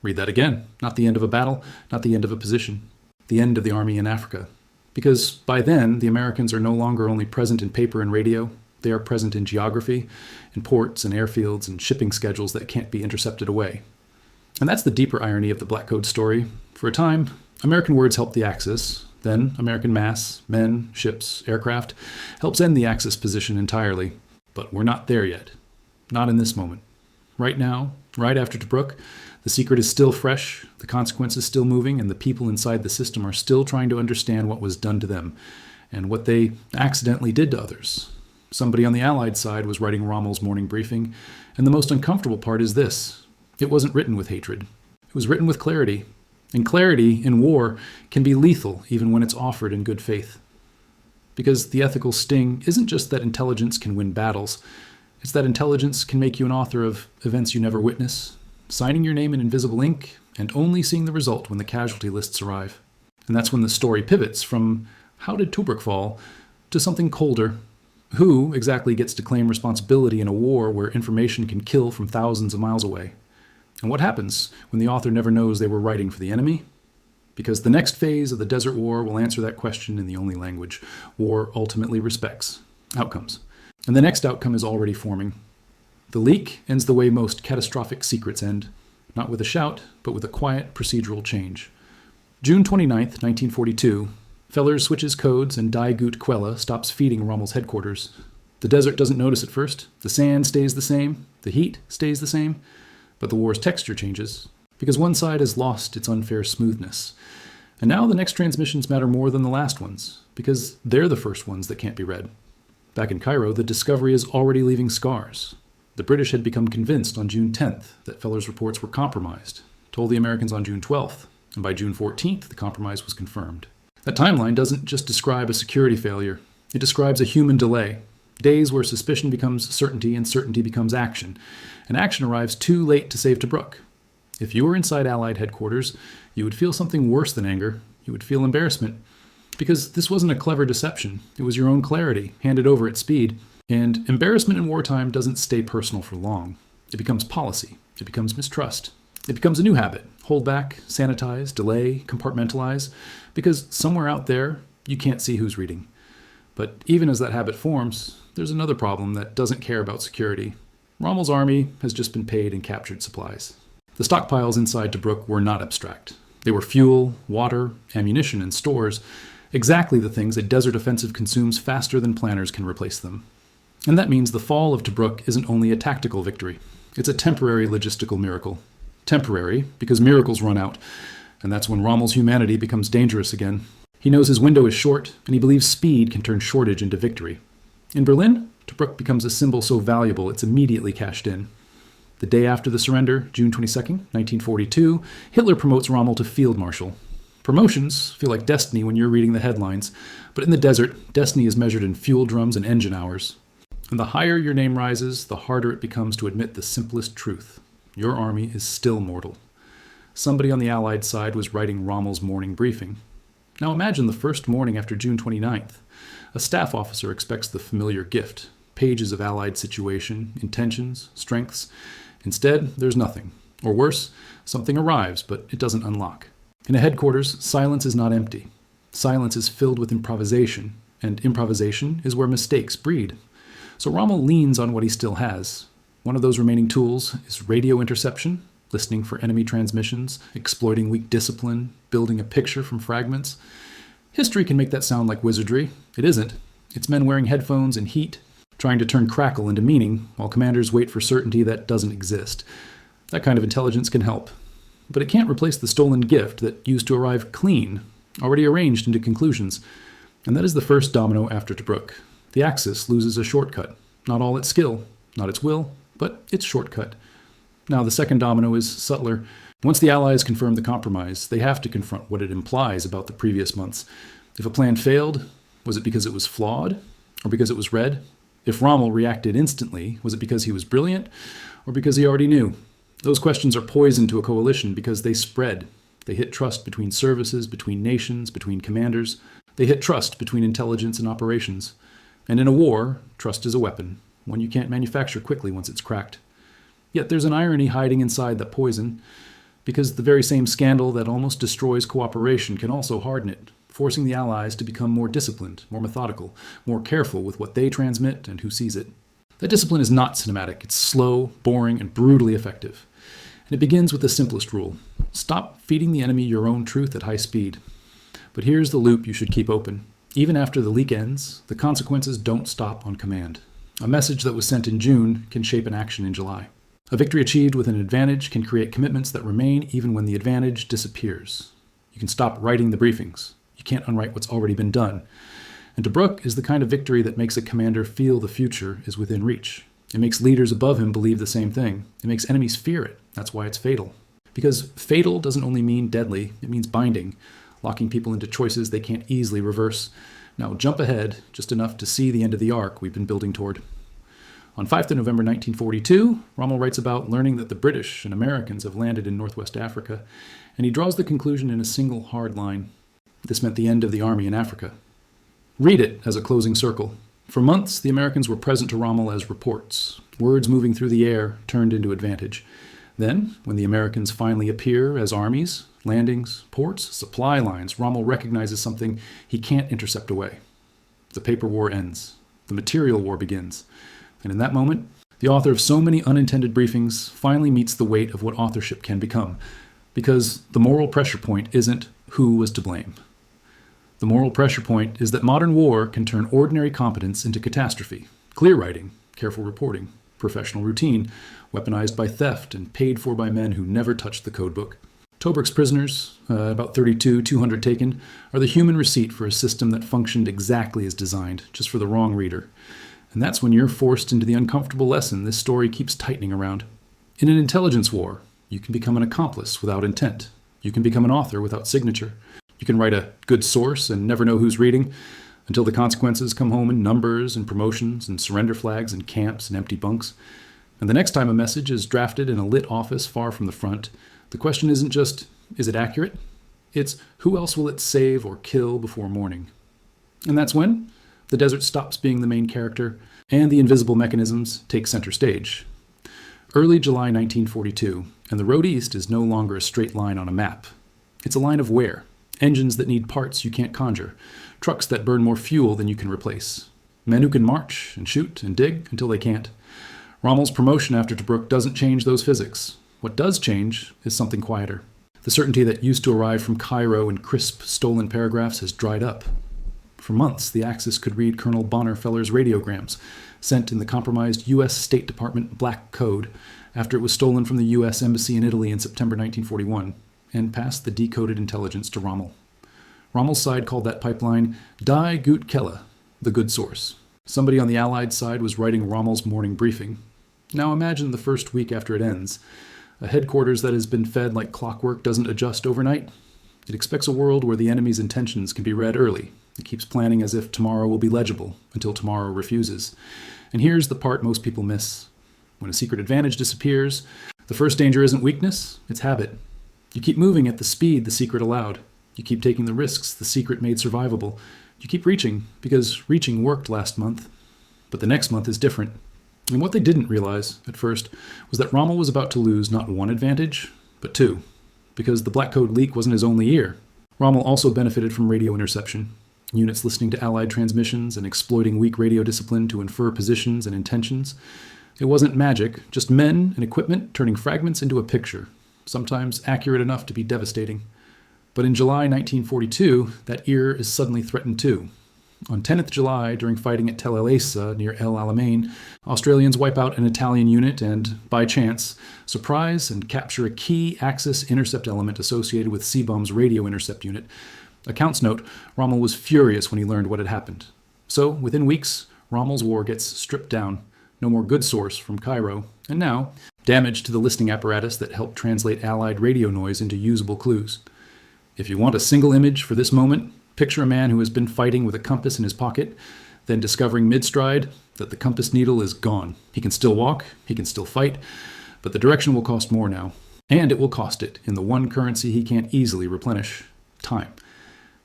Read that again. Not the end of a battle, not the end of a position. The end of the army in Africa. Because by then, the Americans are no longer only present in paper and radio, they are present in geography, in ports and airfields and shipping schedules that can't be intercepted away. And that's the deeper irony of the Black Code story. For a time, American words helped the Axis. Then American mass, men, ships, aircraft helps end the Axis position entirely. But we're not there yet. Not in this moment. Right now, right after Tobruk, the secret is still fresh, the consequences still moving, and the people inside the system are still trying to understand what was done to them and what they accidentally did to others. Somebody on the Allied side was writing Rommel's morning briefing, and the most uncomfortable part is this. It wasn't written with hatred. It was written with clarity. And clarity in war can be lethal even when it's offered in good faith. Because the ethical sting isn't just that intelligence can win battles, it's that intelligence can make you an author of events you never witness, signing your name in invisible ink and only seeing the result when the casualty lists arrive. And that's when the story pivots from how did Tobruk fall to something colder. Who exactly gets to claim responsibility in a war where information can kill from thousands of miles away? And what happens when the author never knows they were writing for the enemy? Because the next phase of the Desert War will answer that question in the only language war ultimately respects. Outcomes. And the next outcome is already forming. The leak ends the way most catastrophic secrets end, not with a shout, but with a quiet procedural change. June 29th, 1942, Fellers switches codes and Die Gut Quelle stops feeding Rommel's headquarters. The desert doesn't notice at first. The sand stays the same. The heat stays the same. But the war's texture changes, because one side has lost its unfair smoothness. And now the next transmissions matter more than the last ones, because they're the first ones that can't be read. Back in Cairo, the discovery is already leaving scars. The British had become convinced on June 10th that Fellers' reports were compromised, told the Americans on June 12th, and by June 14th, the compromise was confirmed. That timeline doesn't just describe a security failure. It describes a human delay. Days where suspicion becomes certainty and certainty becomes action. And action arrives too late to save Tobruk. If you were inside Allied headquarters, you would feel something worse than anger. You would feel embarrassment. Because this wasn't a clever deception. It was your own clarity, handed over at speed. And embarrassment in wartime doesn't stay personal for long. It becomes policy. It becomes mistrust. It becomes a new habit. Hold back, sanitize, delay, compartmentalize. Because somewhere out there, you can't see who's reading. But even as that habit forms, there's another problem that doesn't care about security. Rommel's army has just been paid in captured supplies. The stockpiles inside Tobruk were not abstract. They were fuel, water, ammunition, and stores, exactly the things a desert offensive consumes faster than planners can replace them. And that means the fall of Tobruk isn't only a tactical victory. It's a temporary logistical miracle. Temporary, because miracles run out, and that's when Rommel's humanity becomes dangerous again. He knows his window is short, and he believes speed can turn shortage into victory. In Berlin, Tobruk becomes a symbol so valuable it's immediately cashed in. The day after the surrender, June 22nd, 1942, Hitler promotes Rommel to field marshal. Promotions feel like destiny when you're reading the headlines, but in the desert, destiny is measured in fuel drums and engine hours. And the higher your name rises, the harder it becomes to admit the simplest truth. Your army is still mortal. Somebody on the Allied side was writing Rommel's morning briefing. Now imagine the first morning after June 29th. A staff officer expects the familiar gift, pages of Allied situation, intentions, strengths. Instead, there's nothing. Or worse, something arrives, but it doesn't unlock. In a headquarters, silence is not empty. Silence is filled with improvisation, and improvisation is where mistakes breed. So Rommel leans on what he still has. One of those remaining tools is radio interception, listening for enemy transmissions, exploiting weak discipline, building a picture from fragments. History can make that sound like wizardry. It isn't. It's men wearing headphones in heat, trying to turn crackle into meaning, while commanders wait for certainty that doesn't exist. That kind of intelligence can help. But it can't replace the stolen gift that used to arrive clean, already arranged into conclusions. And that is the first domino after Tobruk. The Axis loses a shortcut. Not all its skill, not its will, but its shortcut. Now, the second domino is subtler. Once the Allies confirm the compromise, they have to confront what it implies about the previous months. If a plan failed, was it because it was flawed, or because it was red? If Rommel reacted instantly, was it because he was brilliant, or because he already knew? Those questions are poison to a coalition because they spread. They hit trust between services, between nations, between commanders. They hit trust between intelligence and operations. And in a war, trust is a weapon, one you can't manufacture quickly once it's cracked. Yet there's an irony hiding inside that poison, because the very same scandal that almost destroys cooperation can also harden it, forcing the Allies to become more disciplined, more methodical, more careful with what they transmit and who sees it. That discipline is not cinematic. It's slow, boring, and brutally effective. And it begins with the simplest rule. Stop feeding the enemy your own truth at high speed. But here's the loop you should keep open. Even after the leak ends, the consequences don't stop on command. A message that was sent in June can shape an action in July. A victory achieved with an advantage can create commitments that remain even when the advantage disappears. You can stop writing the briefings. You can't unwrite what's already been done. And Tobruk is the kind of victory that makes a commander feel the future is within reach. It makes leaders above him believe the same thing. It makes enemies fear it. That's why it's fatal. Because fatal doesn't only mean deadly, it means binding, locking people into choices they can't easily reverse. Now jump ahead just enough to see the end of the arc we've been building toward. On 5th of November 1942, Rommel writes about learning that the British and Americans have landed in Northwest Africa, and he draws the conclusion in a single hard line. This meant the end of the army in Africa. Read it as a closing circle. For months, the Americans were present to Rommel as reports, words moving through the air turned into advantage. Then, when the Americans finally appear as armies, landings, ports, supply lines, Rommel recognizes something he can't intercept away. The paper war ends. The material war begins. And in that moment, the author of so many unintended briefings finally meets the weight of what authorship can become. Because the moral pressure point isn't who was to blame. The moral pressure point is that modern war can turn ordinary competence into catastrophe. Clear writing, careful reporting, professional routine, weaponized by theft and paid for by men who never touched the codebook. Tobruk's prisoners, about 32, 200 taken, are the human receipt for a system that functioned exactly as designed, just for the wrong reader. And that's when you're forced into the uncomfortable lesson this story keeps tightening around. In an intelligence war, you can become an accomplice without intent. You can become an author without signature. You can write a good source and never know who's reading, until the consequences come home in numbers and promotions and surrender flags and camps and empty bunks. And the next time a message is drafted in a lit office far from the front, the question isn't just, is it accurate? It's, who else will it save or kill before morning? And that's when the desert stops being the main character and the invisible mechanisms take center stage. Early July 1942, and the road east is no longer a straight line on a map. It's a line of wear, engines that need parts you can't conjure, trucks that burn more fuel than you can replace, men who can march and shoot and dig until they can't. Rommel's promotion after Tobruk doesn't change those physics. What does change is something quieter. The certainty that used to arrive from Cairo in crisp, stolen paragraphs has dried up. For months, the Axis could read Colonel Bonner-Feller's radiograms, sent in the compromised U.S. State Department Black Code after it was stolen from the U.S. Embassy in Italy in September 1941, and passed the decoded intelligence to Rommel. Rommel's side called that pipeline Die Gut Quelle, the good source. Somebody on the Allied side was writing Rommel's morning briefing. Now imagine the first week after it ends. A headquarters that has been fed like clockwork doesn't adjust overnight. It expects a world where the enemy's intentions can be read early. It keeps planning as if tomorrow will be legible, until tomorrow refuses. And here's the part most people miss. When a secret advantage disappears, the first danger isn't weakness, it's habit. You keep moving at the speed the secret allowed. You keep taking the risks the secret made survivable. You keep reaching, because reaching worked last month. But the next month is different. And what they didn't realize, at first, was that Rommel was about to lose not one advantage, but two. Because the Black Code leak wasn't his only ear. Rommel also benefited from radio interception. Units listening to Allied transmissions and exploiting weak radio discipline to infer positions and intentions. It wasn't magic, just men and equipment turning fragments into a picture, sometimes accurate enough to be devastating. But in July 1942, that ear is suddenly threatened too. On 10th July, during fighting at Tel El Asa near El Alamein, Australians wipe out an Italian unit and, by chance, surprise and capture a key Axis intercept element associated with C-Bomb's radio intercept unit. Accounts note, Rommel was furious when he learned what had happened. So, within weeks, Rommel's war gets stripped down. No more good source from Cairo. And now, damage to the listening apparatus that helped translate Allied radio noise into usable clues. If you want a single image for this moment, picture a man who has been fighting with a compass in his pocket, then discovering mid-stride that the compass needle is gone. He can still walk, he can still fight, but the direction will cost more now. And it will cost it in the one currency he can't easily replenish: time.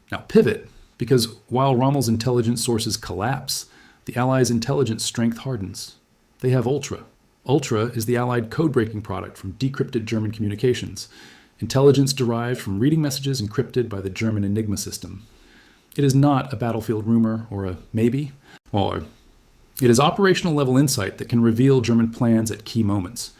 Now pivot, because while Rommel's intelligence sources collapse, the Allies' intelligence strength hardens. They have Ultra. Ultra is the Allied code-breaking product from decrypted German communications. Intelligence derived from reading messages encrypted by the German Enigma system. It is not a battlefield rumor or a maybe, or it is operational level insight that can reveal German plans at key moments.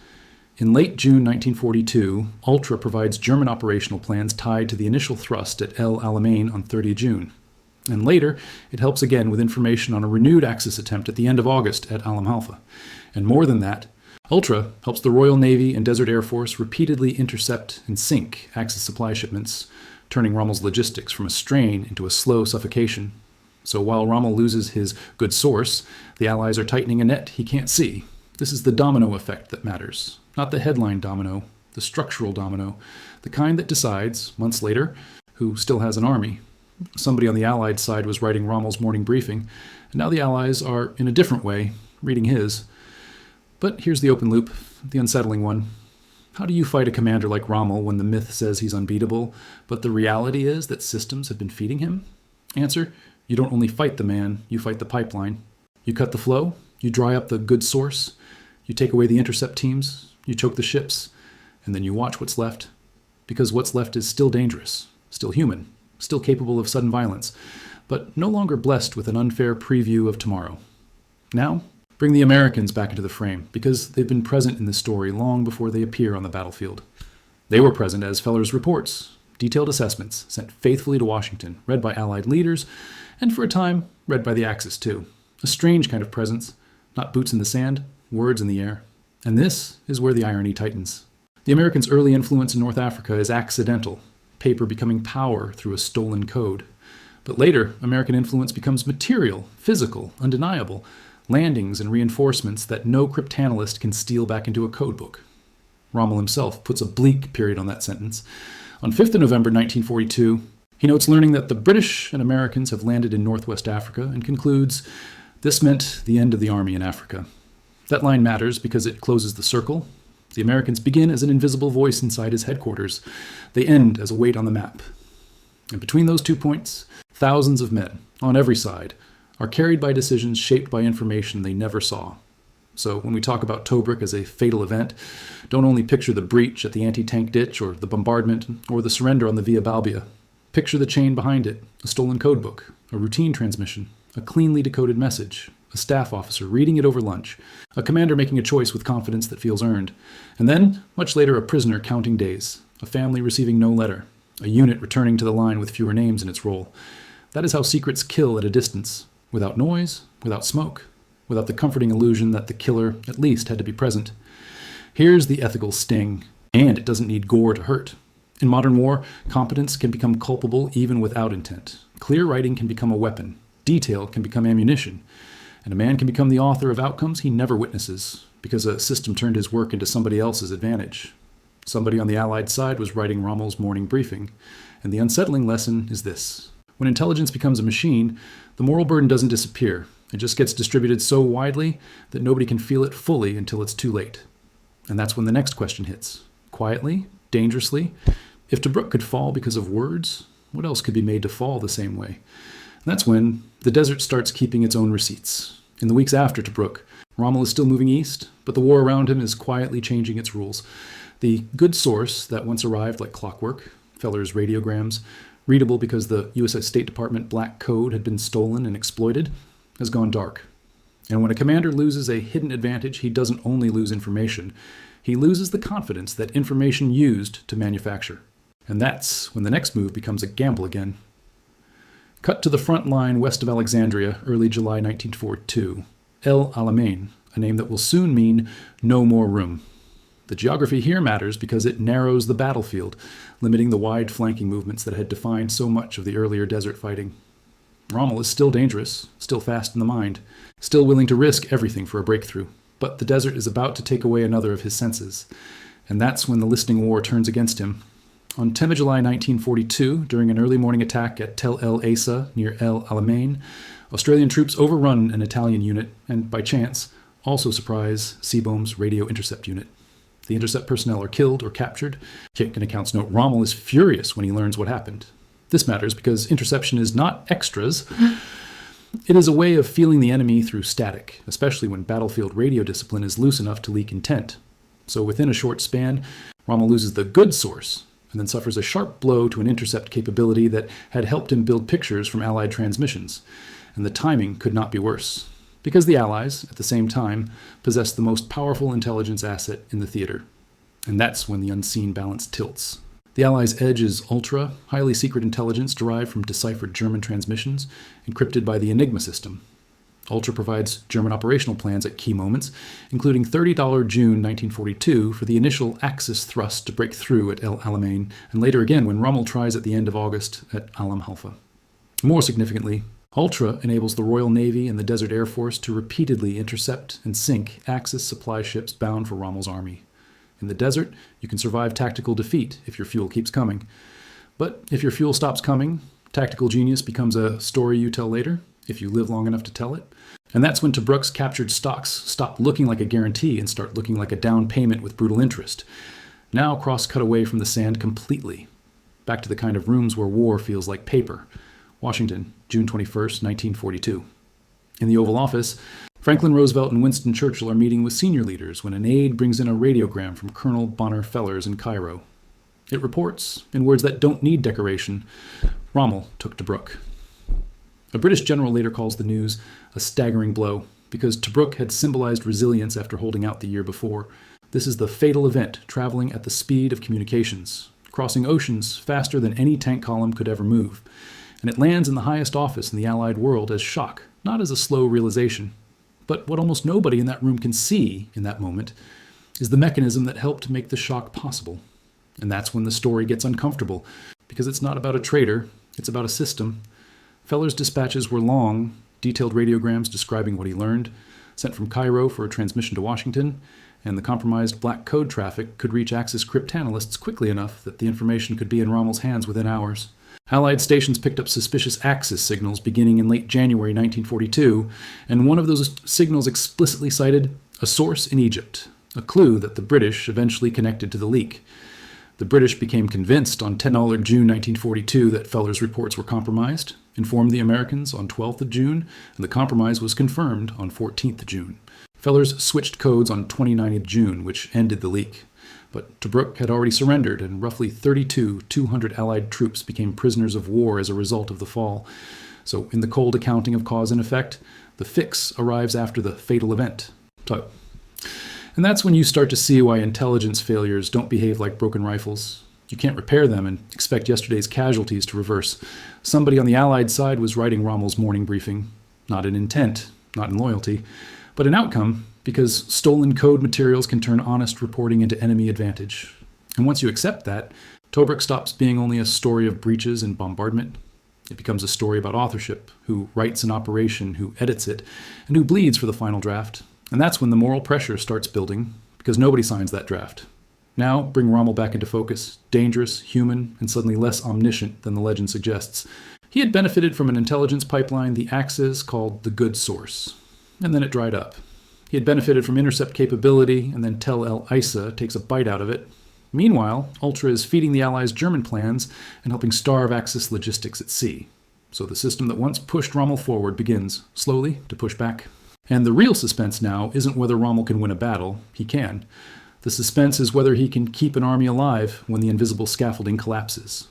In late June 1942, Ultra provides German operational plans tied to the initial thrust at El Alamein on 30 June. And later, it helps again with information on a renewed Axis attempt at the end of August at Alam Halfa. And more than that, Ultra helps the Royal Navy and Desert Air Force repeatedly intercept and sink Axis supply shipments, turning Rommel's logistics from a strain into a slow suffocation. So while Rommel loses his good source, the Allies are tightening a net he can't see. This is the domino effect that matters, not the headline domino, the structural domino, the kind that decides, months later, who still has an army. Somebody on the Allied side was writing Rommel's morning briefing, and now the Allies are, in a different way, reading his. But here's the open loop, the unsettling one. How do you fight a commander like Rommel when the myth says he's unbeatable, but the reality is that systems have been feeding him? Answer, you don't only fight the man, you fight the pipeline. You cut the flow, you dry up the good source, you take away the intercept teams, you choke the ships, and then you watch what's left. Because what's left is still dangerous, still human, still capable of sudden violence, but no longer blessed with an unfair preview of tomorrow. Now, bring the Americans back into the frame, because they've been present in the story long before they appear on the battlefield. They were present as Feller's reports, detailed assessments, sent faithfully to Washington, read by Allied leaders, and for a time, read by the Axis too. A strange kind of presence, not boots in the sand, words in the air. And this is where the irony tightens. The Americans' early influence in North Africa is accidental, paper becoming power through a stolen code. But later, American influence becomes material, physical, undeniable, landings and reinforcements that no cryptanalyst can steal back into a codebook. Rommel himself puts a bleak period on that sentence. On 5th of November 1942, he notes learning that the British and Americans have landed in Northwest Africa and concludes, this meant the end of the army in Africa. That line matters because it closes the circle. The Americans begin as an invisible voice inside his headquarters. They end as a weight on the map. And between those 2 points, thousands of men, on every side, are carried by decisions shaped by information they never saw. So when we talk about Tobruk as a fatal event, don't only picture the breach at the anti-tank ditch or the bombardment or the surrender on the Via Balbia. Picture the chain behind it, a stolen codebook, a routine transmission, a cleanly decoded message, a staff officer reading it over lunch, a commander making a choice with confidence that feels earned, and then, much later, a prisoner counting days, a family receiving no letter, a unit returning to the line with fewer names in its roll. That is how secrets kill at a distance, without noise, without smoke, without the comforting illusion that the killer at least had to be present. Here's the ethical sting, and it doesn't need gore to hurt. In modern war, competence can become culpable even without intent. Clear writing can become a weapon. Detail can become ammunition. And a man can become the author of outcomes he never witnesses, because a system turned his work into somebody else's advantage. Somebody on the Allied side was writing Rommel's morning briefing, and the unsettling lesson is this. When intelligence becomes a machine, the moral burden doesn't disappear. It just gets distributed so widely that nobody can feel it fully until it's too late. And that's when the next question hits. Quietly, dangerously. If Tobruk could fall because of words, what else could be made to fall the same way? And that's when the desert starts keeping its own receipts. In the weeks after Tobruk, Rommel is still moving east, but the war around him is quietly changing its rules. The good source that once arrived like clockwork, Feller's radiograms, readable because the U.S. State Department black code had been stolen and exploited, has gone dark. And when a commander loses a hidden advantage, he doesn't only lose information, he loses the confidence that information used to manufacture. And that's when the next move becomes a gamble again. Cut to the front line west of Alexandria, early July 1942. El Alamein, a name that will soon mean no more room. The geography here matters because it narrows the battlefield, limiting the wide flanking movements that had defined so much of the earlier desert fighting. Rommel is still dangerous, still fast in the mind, still willing to risk everything for a breakthrough. But the desert is about to take away another of his senses. And that's when the listening war turns against him. On 10 July 1942, during an early morning attack at Tel El Asa near El Alamein, Australian troops overrun an Italian unit and, by chance, also surprise Seabohm's radio intercept unit. The intercept personnel are killed or captured. Chicken accounts note Rommel is furious when he learns what happened. This matters because interception is not extras. It is a way of feeling the enemy through static, especially when battlefield radio discipline is loose enough to leak intent. So within a short span, Rommel loses the good source and then suffers a sharp blow to an intercept capability that had helped him build pictures from Allied transmissions. And the timing could not be worse, because the Allies, at the same time, possessed the most powerful intelligence asset in the theater. And that's when the unseen balance tilts. The Allies' edge is ultra, highly secret intelligence derived from deciphered German transmissions, encrypted by the Enigma system. Ultra provides German operational plans at key moments, including $30 June 1942 for the initial Axis thrust to break through at El Alamein, and later again when Rommel tries at the end of August at Alam Halfa. More significantly, Ultra enables the Royal Navy and the Desert Air Force to repeatedly intercept and sink Axis supply ships bound for Rommel's army. In the desert, you can survive tactical defeat if your fuel keeps coming. But if your fuel stops coming, tactical genius becomes a story you tell later, if you live long enough to tell it. And that's when Tobruk's captured stocks stop looking like a guarantee and start looking like a down payment with brutal interest. Now cross-cut away from the sand completely. Back to the kind of rooms where war feels like paper. Washington, June 21st, 1942. In the Oval Office, Franklin Roosevelt and Winston Churchill are meeting with senior leaders when an aide brings in a radiogram from Colonel Bonner Fellers in Cairo. It reports, in words that don't need decoration, Rommel took Tobruk. A British general later calls the news a staggering blow, because Tobruk had symbolized resilience after holding out the year before. This is the fatal event, traveling at the speed of communications, crossing oceans faster than any tank column could ever move. And it lands in the highest office in the Allied world as shock, not as a slow realization. But what almost nobody in that room can see in that moment is the mechanism that helped make the shock possible. And that's when the story gets uncomfortable, because it's not about a traitor, it's about a system. Feller's dispatches were long, detailed radiograms describing what he learned, sent from Cairo for a transmission to Washington, and the compromised black code traffic could reach Axis cryptanalysts quickly enough that the information could be in Rommel's hands within hours. Allied stations picked up suspicious Axis signals beginning in late January 1942, and one of those signals explicitly cited a source in Egypt, a clue that the British eventually connected to the leak. The British became convinced on $10 June 1942 that Feller's reports were compromised, informed the Americans on 12th of June, and the compromise was confirmed on 14th of June. Feller's switched codes on 29th of June, which ended the leak. But Tobruk had already surrendered, and roughly 200 Allied troops became prisoners of war as a result of the fall. So in the cold accounting of cause and effect, the fix arrives after the fatal event. And that's when you start to see why intelligence failures don't behave like broken rifles. You can't repair them and expect yesterday's casualties to reverse. Somebody on the Allied side was writing Rommel's morning briefing, not in intent, not in loyalty, but in outcome, because stolen code materials can turn honest reporting into enemy advantage. And once you accept that, Tobruk stops being only a story of breaches and bombardment. It becomes a story about authorship, who writes an operation, who edits it, and who bleeds for the final draft. And that's when the moral pressure starts building, because nobody signs that draft. Now, bring Rommel back into focus, dangerous, human, and suddenly less omniscient than the legend suggests. He had benefited from an intelligence pipeline the Axis called the good source, and then it dried up. He had benefited from intercept capability, and then Tel El Isa takes a bite out of it. Meanwhile, Ultra is feeding the Allies' German plans and helping starve Axis logistics at sea. So the system that once pushed Rommel forward begins, slowly, to push back. And the real suspense now isn't whether Rommel can win a battle. He can. The suspense is whether he can keep an army alive when the invisible scaffolding collapses.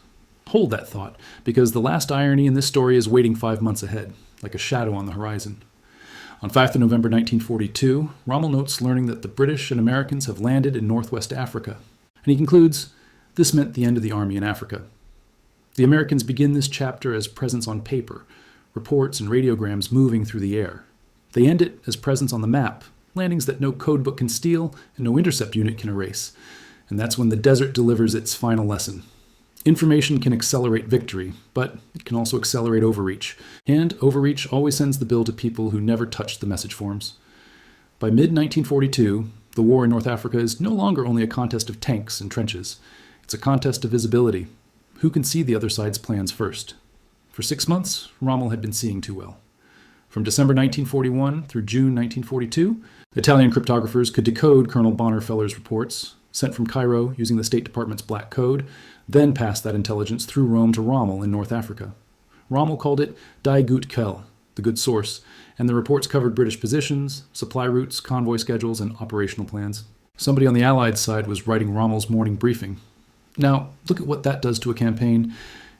Hold that thought, because the last irony in this story is waiting 5 months ahead, like a shadow on the horizon. On 5th of November 1942, Rommel notes learning that the British and Americans have landed in northwest Africa. And he concludes, this meant the end of the army in Africa. The Americans begin this chapter as presence on paper, reports and radiograms moving through the air. They end it as presence on the map, landings that no codebook can steal and no intercept unit can erase. And that's when the desert delivers its final lesson. Information can accelerate victory, but it can also accelerate overreach. And overreach always sends the bill to people who never touched the message forms. By mid-1942, the war in North Africa is no longer only a contest of tanks and trenches. It's a contest of visibility. Who can see the other side's plans first? For 6 months, Rommel had been seeing too well. From December 1941 through June 1942, Italian cryptographers could decode Colonel Bonner Feller's reports, sent from Cairo using the State Department's Black Code, then passed that intelligence through Rome to Rommel in North Africa. Rommel called it Die Gute Quelle, the good source, and the reports covered British positions, supply routes, convoy schedules, and operational plans. Somebody on the Allied side was writing Rommel's morning briefing. Now, look at what that does to a campaign.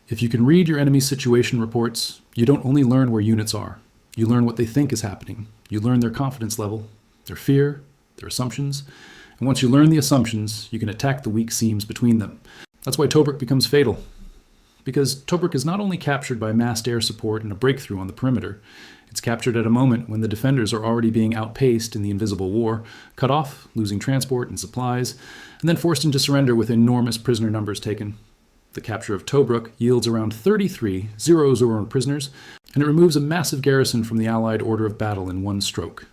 If you can read your enemy's situation reports, you don't only learn where units are. You learn what they think is happening. You learn their confidence level, their fear, their assumptions. And once you learn the assumptions, you can attack the weak seams between them. That's why Tobruk becomes fatal. Because Tobruk is not only captured by massed air support and a breakthrough on the perimeter, it's captured at a moment when the defenders are already being outpaced in the invisible war, cut off, losing transport and supplies, and then forced into surrender with enormous prisoner numbers taken. The capture of Tobruk yields around 33 zero prisoners, and it removes a massive garrison from the Allied order of battle in one stroke.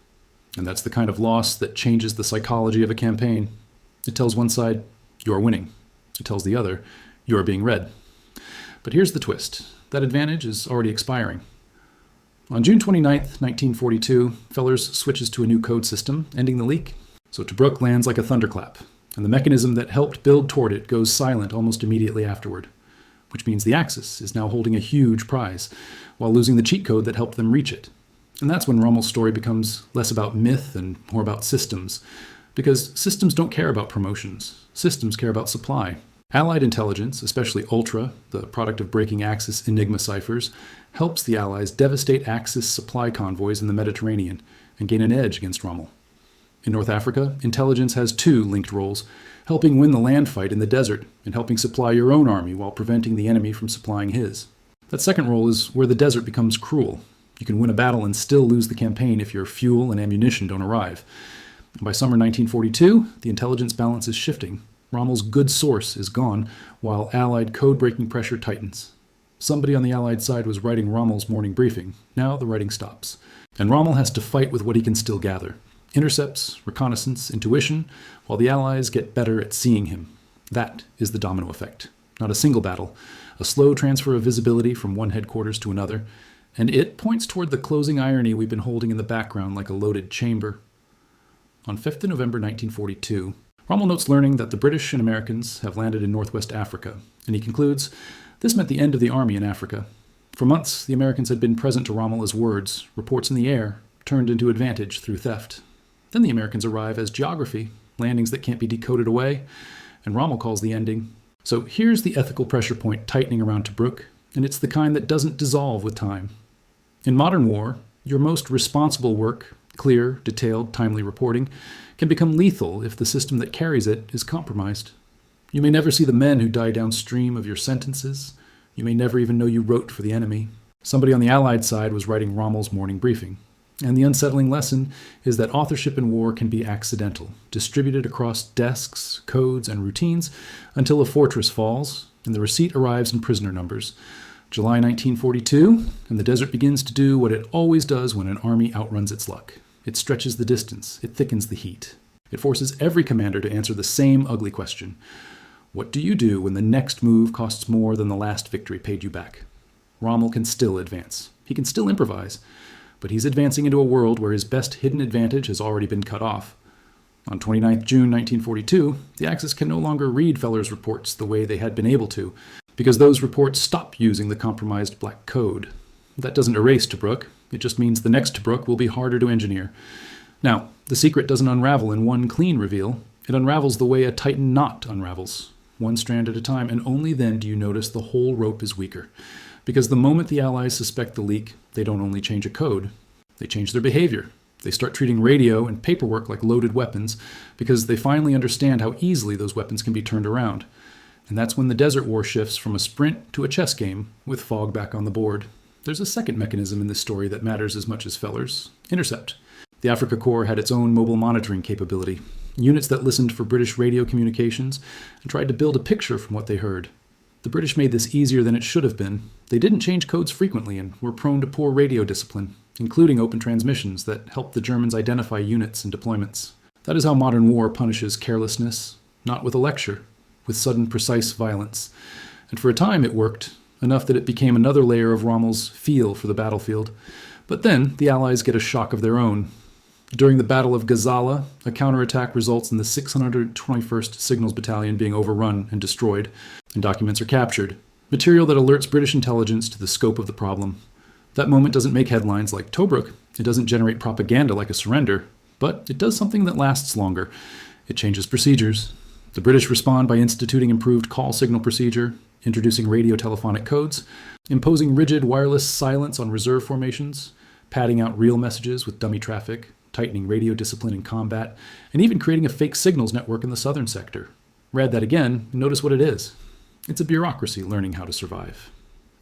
And that's the kind of loss that changes the psychology of a campaign. It tells one side, you are winning. It tells the other, you are being read. But here's the twist. That advantage is already expiring. On June 29th, 1942, Fellers switches to a new code system, ending the leak. So Tobruk lands like a thunderclap, and the mechanism that helped build toward it goes silent almost immediately afterward. Which means the Axis is now holding a huge prize, while losing the cheat code that helped them reach it. And that's when Rommel's story becomes less about myth and more about systems. Because systems don't care about promotions. Systems care about supply. Allied intelligence, especially Ultra, the product of breaking Axis Enigma ciphers, helps the Allies devastate Axis supply convoys in the Mediterranean, and gain an edge against Rommel. In North Africa, intelligence has two linked roles, helping win the land fight in the desert and helping supply your own army while preventing the enemy from supplying his. That second role is where the desert becomes cruel. You can win a battle and still lose the campaign if your fuel and ammunition don't arrive. By summer 1942, the intelligence balance is shifting. Rommel's good source is gone, while Allied code-breaking pressure tightens. Somebody on the Allied side was writing Rommel's morning briefing. Now the writing stops. And Rommel has to fight with what he can still gather. Intercepts, reconnaissance, intuition, while the Allies get better at seeing him. That is the domino effect. Not a single battle, a slow transfer of visibility from one headquarters to another, and it points toward the closing irony we've been holding in the background like a loaded chamber. On 5th of November 1942, Rommel notes learning that the British and Americans have landed in northwest Africa, and he concludes, this meant the end of the army in Africa. For months, the Americans had been present to Rommel as words, reports in the air, turned into advantage through theft. Then the Americans arrive as geography, landings that can't be decoded away, and Rommel calls the ending. So here's the ethical pressure point tightening around Tobruk, and it's the kind that doesn't dissolve with time. In modern war, your most responsible work, clear, detailed, timely reporting, can become lethal if the system that carries it is compromised. You may never see the men who die downstream of your sentences. You may never even know you wrote for the enemy. Somebody on the Allied side was writing Rommel's morning briefing. And the unsettling lesson is that authorship in war can be accidental, distributed across desks, codes, and routines until a fortress falls and the receipt arrives in prisoner numbers. July 1942, and the desert begins to do what it always does when an army outruns its luck. It stretches the distance. It thickens the heat. It forces every commander to answer the same ugly question. What do you do when the next move costs more than the last victory paid you back? Rommel can still advance. He can still improvise. But he's advancing into a world where his best hidden advantage has already been cut off. On 29 June 1942, the Axis can no longer read Feller's reports the way they had been able to, because those reports stop using the compromised black code. That doesn't erase Tobruk. It just means the next Tobruk will be harder to engineer. Now, the secret doesn't unravel in one clean reveal. It unravels the way a tightened knot unravels, one strand at a time, and only then do you notice the whole rope is weaker. Because the moment the Allies suspect the leak, they don't only change a code, they change their behavior. They start treating radio and paperwork like loaded weapons because they finally understand how easily those weapons can be turned around. And that's when the Desert War shifts from a sprint to a chess game with fog back on the board. There's a second mechanism in this story that matters as much as Feller's: intercept. The Africa Corps had its own mobile monitoring capability, units that listened for British radio communications and tried to build a picture from what they heard. The British made this easier than it should have been. They didn't change codes frequently and were prone to poor radio discipline, including open transmissions that helped the Germans identify units and deployments. That is how modern war punishes carelessness, not with a lecture, with sudden, precise violence. And for a time it worked, enough that it became another layer of Rommel's feel for the battlefield. But then the Allies get a shock of their own. During the Battle of Gazala, a counterattack results in the 621st Signals Battalion being overrun and destroyed, and documents are captured, material that alerts British intelligence to the scope of the problem. That moment doesn't make headlines like Tobruk, it doesn't generate propaganda like a surrender, but it does something that lasts longer. It changes procedures. The British respond by instituting improved call signal procedure, introducing radio telephonic codes, imposing rigid wireless silence on reserve formations, padding out real messages with dummy traffic, tightening radio discipline in combat, and even creating a fake signals network in the southern sector. Read that again, and notice what it is. It's a bureaucracy learning how to survive.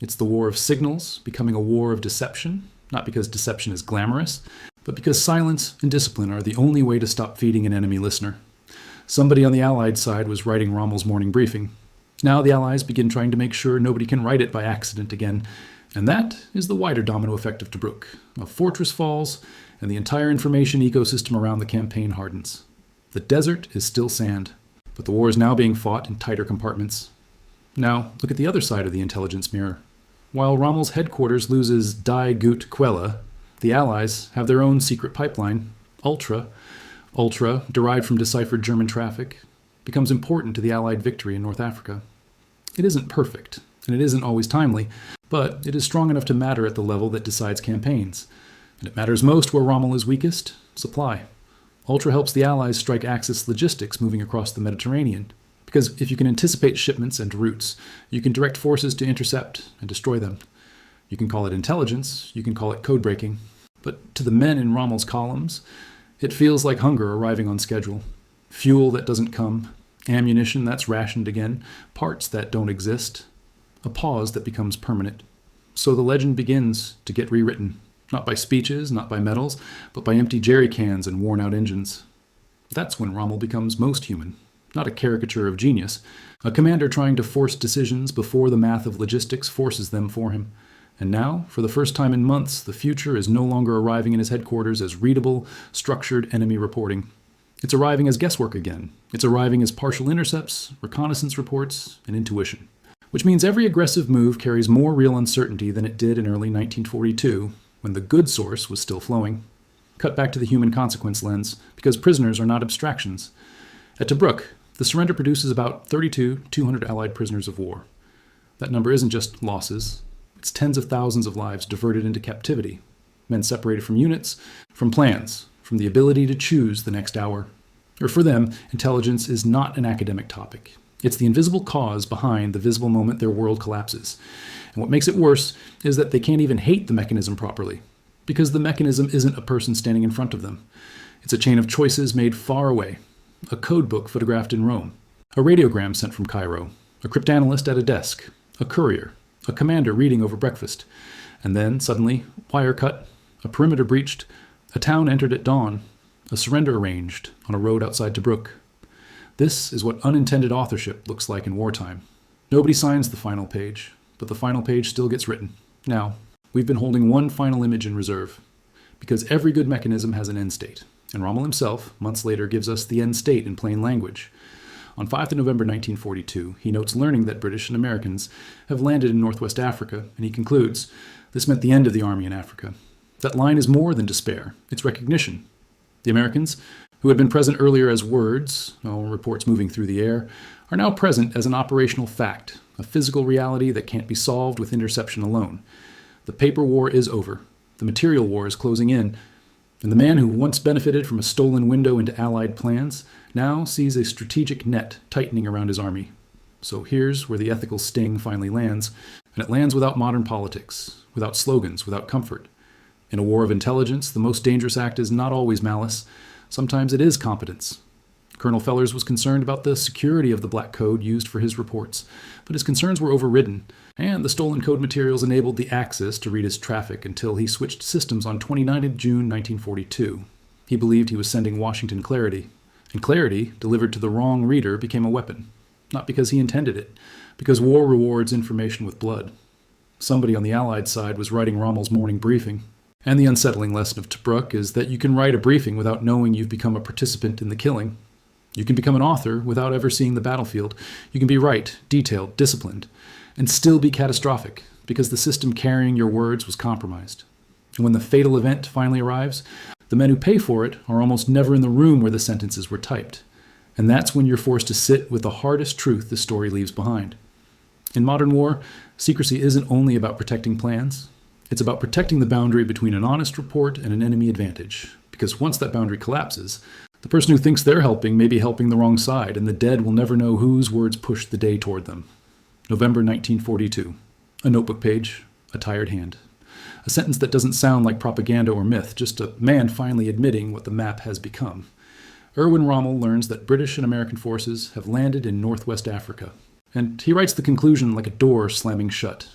It's the war of signals becoming a war of deception, not because deception is glamorous, but because silence and discipline are the only way to stop feeding an enemy listener. Somebody on the Allied side was writing Rommel's morning briefing. Now the Allies begin trying to make sure nobody can write it by accident again, and that is the wider domino effect of Tobruk. A fortress falls, and the entire information ecosystem around the campaign hardens. The desert is still sand, but the war is now being fought in tighter compartments. Now, look at the other side of the intelligence mirror. While Rommel's headquarters loses Die Gut Quelle, the Allies have their own secret pipeline, Ultra. Ultra, derived from deciphered German traffic, becomes important to the Allied victory in North Africa. It isn't perfect, and it isn't always timely, but it is strong enough to matter at the level that decides campaigns. And it matters most where Rommel is weakest: supply. Ultra helps the Allies strike Axis logistics moving across the Mediterranean, because if you can anticipate shipments and routes, you can direct forces to intercept and destroy them. You can call it intelligence, you can call it code breaking, But to the men in Rommel's columns, it feels like hunger arriving on schedule. Fuel that doesn't come, ammunition that's rationed again, parts that don't exist, a pause that becomes permanent. So the legend begins to get rewritten, not by speeches, not by medals, but by empty jerry cans and worn-out engines. That's when Rommel becomes most human, not a caricature of genius, a commander trying to force decisions before the math of logistics forces them for him. And now, for the first time in months, the future is no longer arriving in his headquarters as readable, structured enemy reporting. It's arriving as guesswork again. It's arriving as partial intercepts, reconnaissance reports, and intuition. Which means every aggressive move carries more real uncertainty than it did in early 1942, when the good source was still flowing. Cut back to the human consequence lens, because prisoners are not abstractions. At Tobruk, the surrender produces about 200 Allied prisoners of war. That number isn't just losses. It's tens of thousands of lives diverted into captivity. Men separated from units, from plans, from the ability to choose the next hour. Or for them, intelligence is not an academic topic. It's the invisible cause behind the visible moment their world collapses. And what makes it worse is that they can't even hate the mechanism properly, because the mechanism isn't a person standing in front of them. It's a chain of choices made far away, a code book photographed in Rome, a radiogram sent from Cairo, a cryptanalyst at a desk, a courier, a commander reading over breakfast, and then, suddenly, wire cut, a perimeter breached, a town entered at dawn, a surrender arranged on a road outside Tobruk. This is what unintended authorship looks like in wartime. Nobody signs the final page, but the final page still gets written. Now, we've been holding one final image in reserve, because every good mechanism has an end state, and Rommel himself, months later, gives us the end state in plain language. On 5th of November 1942, he notes learning that British and Americans have landed in Northwest Africa, and he concludes, this meant the end of the army in Africa. That line is more than despair, it's recognition. The Americans, who had been present earlier as words, reports moving through the air, are now present as an operational fact, a physical reality that can't be solved with interception alone. The paper war is over, the material war is closing in, and the man who once benefited from a stolen window into Allied plans now sees a strategic net tightening around his army. So here's where the ethical sting finally lands, and it lands without modern politics, without slogans, without comfort. In a war of intelligence, the most dangerous act is not always malice. Sometimes it is competence. Colonel Fellers was concerned about the security of the black code used for his reports, but his concerns were overridden, and the stolen code materials enabled the Axis to read his traffic until he switched systems on 29 June 1942. He believed he was sending Washington clarity, and clarity, delivered to the wrong reader, became a weapon. Not because he intended it, because war rewards information with blood. Somebody on the Allied side was writing Rommel's morning briefing. And the unsettling lesson of Tobruk is that you can write a briefing without knowing you've become a participant in the killing. You can become an author without ever seeing the battlefield. You can be right, detailed, disciplined, and still be catastrophic, because the system carrying your words was compromised. And when the fatal event finally arrives, the men who pay for it are almost never in the room where the sentences were typed. And that's when you're forced to sit with the hardest truth the story leaves behind. In modern war, secrecy isn't only about protecting plans. It's about protecting the boundary between an honest report and an enemy advantage, because once that boundary collapses, the person who thinks they're helping may be helping the wrong side, and the dead will never know whose words pushed the day toward them. November 1942. A notebook page, a tired hand. A sentence that doesn't sound like propaganda or myth, just a man finally admitting what the map has become. Erwin Rommel learns that British and American forces have landed in Northwest Africa, and he writes the conclusion like a door slamming shut.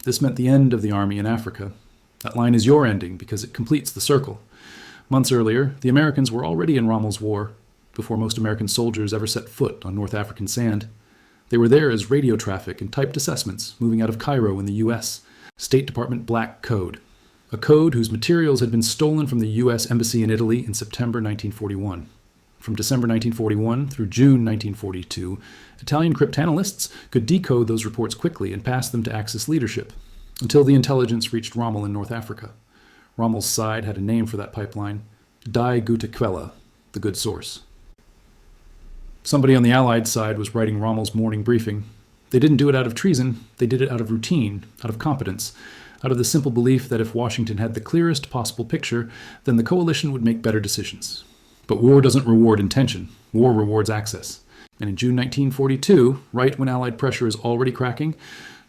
This meant the end of the army in Africa. That line is your ending because it completes the circle. Months earlier, the Americans were already in Rommel's war, before most American soldiers ever set foot on North African sand. They were there as radio traffic and typed assessments moving out of Cairo in the U.S. State Department Black Code, a code whose materials had been stolen from the U.S. Embassy in Italy in September 1941. From December 1941 through June 1942, Italian cryptanalysts could decode those reports quickly and pass them to Axis leadership, until the intelligence reached Rommel in North Africa. Rommel's side had a name for that pipeline, Die Gute Quelle, the good source. Somebody on the Allied side was writing Rommel's morning briefing. They didn't do it out of treason, they did it out of routine, out of competence, out of the simple belief that if Washington had the clearest possible picture, then the coalition would make better decisions. But war doesn't reward intention. War rewards access. And in June 1942, right when Allied pressure is already cracking,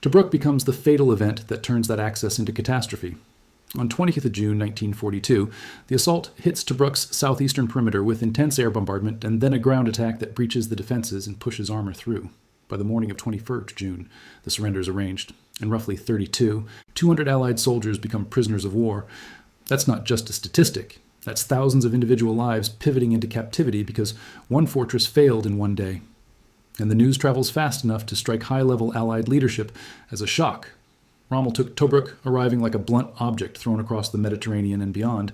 Tobruk becomes the fatal event that turns that access into catastrophe. On 20th of June 1942, the assault hits Tobruk's southeastern perimeter with intense air bombardment and then a ground attack that breaches the defenses and pushes armor through. By the morning of 21st June, the surrender is arranged, and roughly 200 Allied soldiers become prisoners of war. That's not just a statistic. That's thousands of individual lives pivoting into captivity because one fortress failed in one day. And the news travels fast enough to strike high-level Allied leadership as a shock. Rommel took Tobruk, arriving like a blunt object thrown across the Mediterranean and beyond.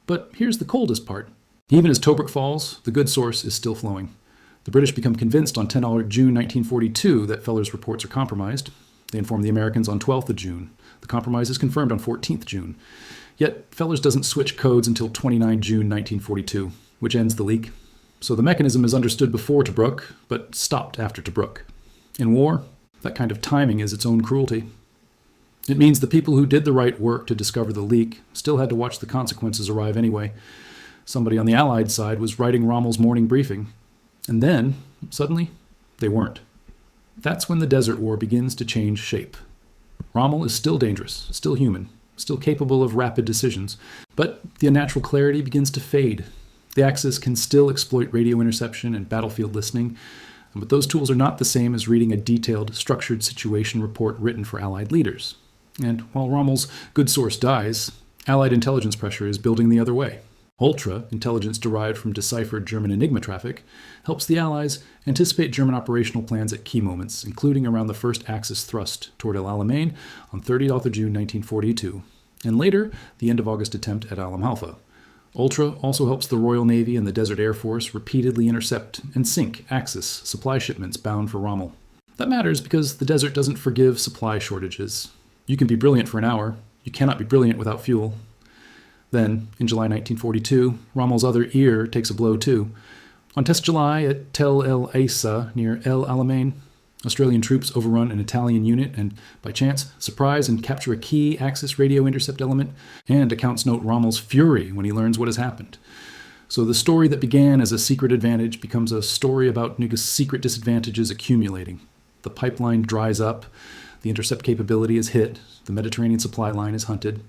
But here's the coldest part. Even as Tobruk falls, the good source is still flowing. The British become convinced on 10 June 1942 that Feller's reports are compromised. They inform the Americans on 12th of June. The compromise is confirmed on 14th June. Yet Feller's doesn't switch codes until 29 June 1942, which ends the leak. So the mechanism is understood before Tobruk, but stopped after Tobruk. In war, that kind of timing is its own cruelty. It means the people who did the right work to discover the leak still had to watch the consequences arrive anyway. Somebody on the Allied side was writing Rommel's morning briefing. And then, suddenly, they weren't. That's when the Desert War begins to change shape. Rommel is still dangerous, still human, still capable of rapid decisions, but the unnatural clarity begins to fade. The Axis can still exploit radio interception and battlefield listening, but those tools are not the same as reading a detailed, structured situation report written for Allied leaders. And while Rommel's good source dies, Allied intelligence pressure is building the other way. Ultra, intelligence derived from deciphered German Enigma traffic, helps the Allies anticipate German operational plans at key moments, including around the first Axis thrust toward El Alamein on 30th of June 1942, and later, the end of August attempt at Alam Halfa. Ultra also helps the Royal Navy and the Desert Air Force repeatedly intercept and sink Axis supply shipments bound for Rommel. That matters because the desert doesn't forgive supply shortages. You can be brilliant for an hour. You cannot be brilliant without fuel. Then, in July 1942, Rommel's other ear takes a blow too. On Test July at Tel El Aissa near El Alamein, Australian troops overrun an Italian unit and, by chance, surprise and capture a key Axis radio intercept element, and accounts note Rommel's fury when he learns what has happened. So the story that began as a secret advantage becomes a story about secret disadvantages accumulating. The pipeline dries up, the intercept capability is hit, the Mediterranean supply line is hunted,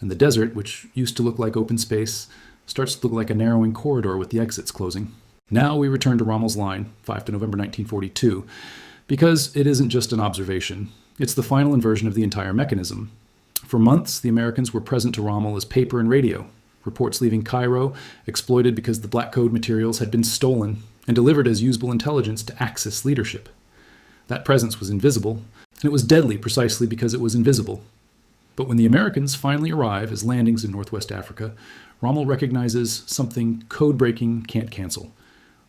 and the desert, which used to look like open space, starts to look like a narrowing corridor with the exits closing. Now we return to Rommel's line, 5 November 1942, because it isn't just an observation. It's the final inversion of the entire mechanism. For months, the Americans were present to Rommel as paper and radio, reports leaving Cairo exploited because the black code materials had been stolen and delivered as usable intelligence to Axis leadership. That presence was invisible, and it was deadly precisely because it was invisible. But when the Americans finally arrive as landings in Northwest Africa, Rommel recognizes something code-breaking can't cancel.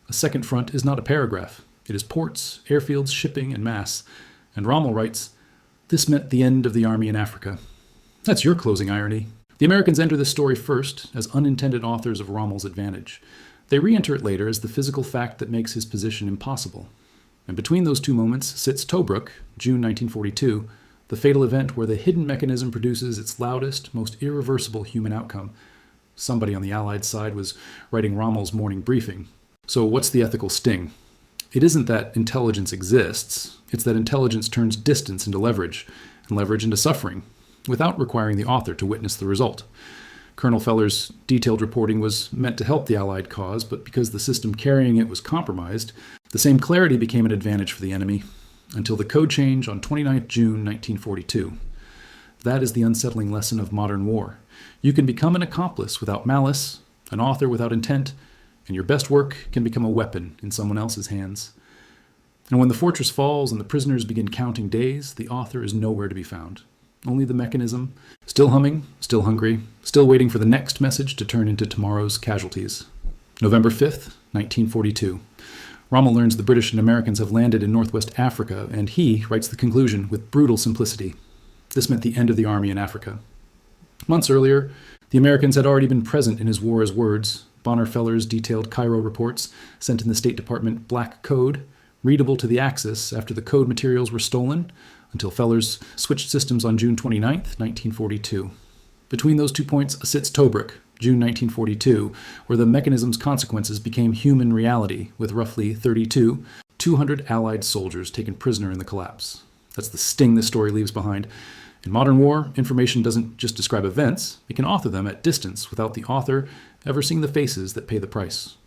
A second front is not a paragraph. It is ports, airfields, shipping, and mass. And Rommel writes, "This meant the end of the army in Africa." That's your closing irony. The Americans enter this story first as unintended authors of Rommel's advantage. They re-enter it later as the physical fact that makes his position impossible. And between those two moments sits Tobruk, June 1942, the fatal event where the hidden mechanism produces its loudest, most irreversible human outcome. Somebody on the Allied side was writing Rommel's morning briefing. So what's the ethical sting? It isn't that intelligence exists, it's that intelligence turns distance into leverage, and leverage into suffering, without requiring the author to witness the result. Colonel Feller's detailed reporting was meant to help the Allied cause, but because the system carrying it was compromised, the same clarity became an advantage for the enemy, until the code change on 29 June 1942. That is the unsettling lesson of modern war. You can become an accomplice without malice, an author without intent, and your best work can become a weapon in someone else's hands. And when the fortress falls and the prisoners begin counting days, the author is nowhere to be found. Only the mechanism, still humming, still hungry, still waiting for the next message to turn into tomorrow's casualties. November 5th, 1942. Rommel learns the British and Americans have landed in Northwest Africa, and he writes the conclusion with brutal simplicity. This meant the end of the army in Africa. Months earlier, the Americans had already been present in his war as words. Bonner Feller's detailed Cairo reports, sent in the State Department black code, readable to the Axis after the code materials were stolen, until Feller's switched systems on June 29, 1942. Between those 2 points sits Tobruk, June 1942, where the mechanism's consequences became human reality, with roughly 200 Allied soldiers taken prisoner in the collapse. That's the sting this story leaves behind. In modern war, information doesn't just describe events, it can author them at distance without the author ever seeing the faces that pay the price.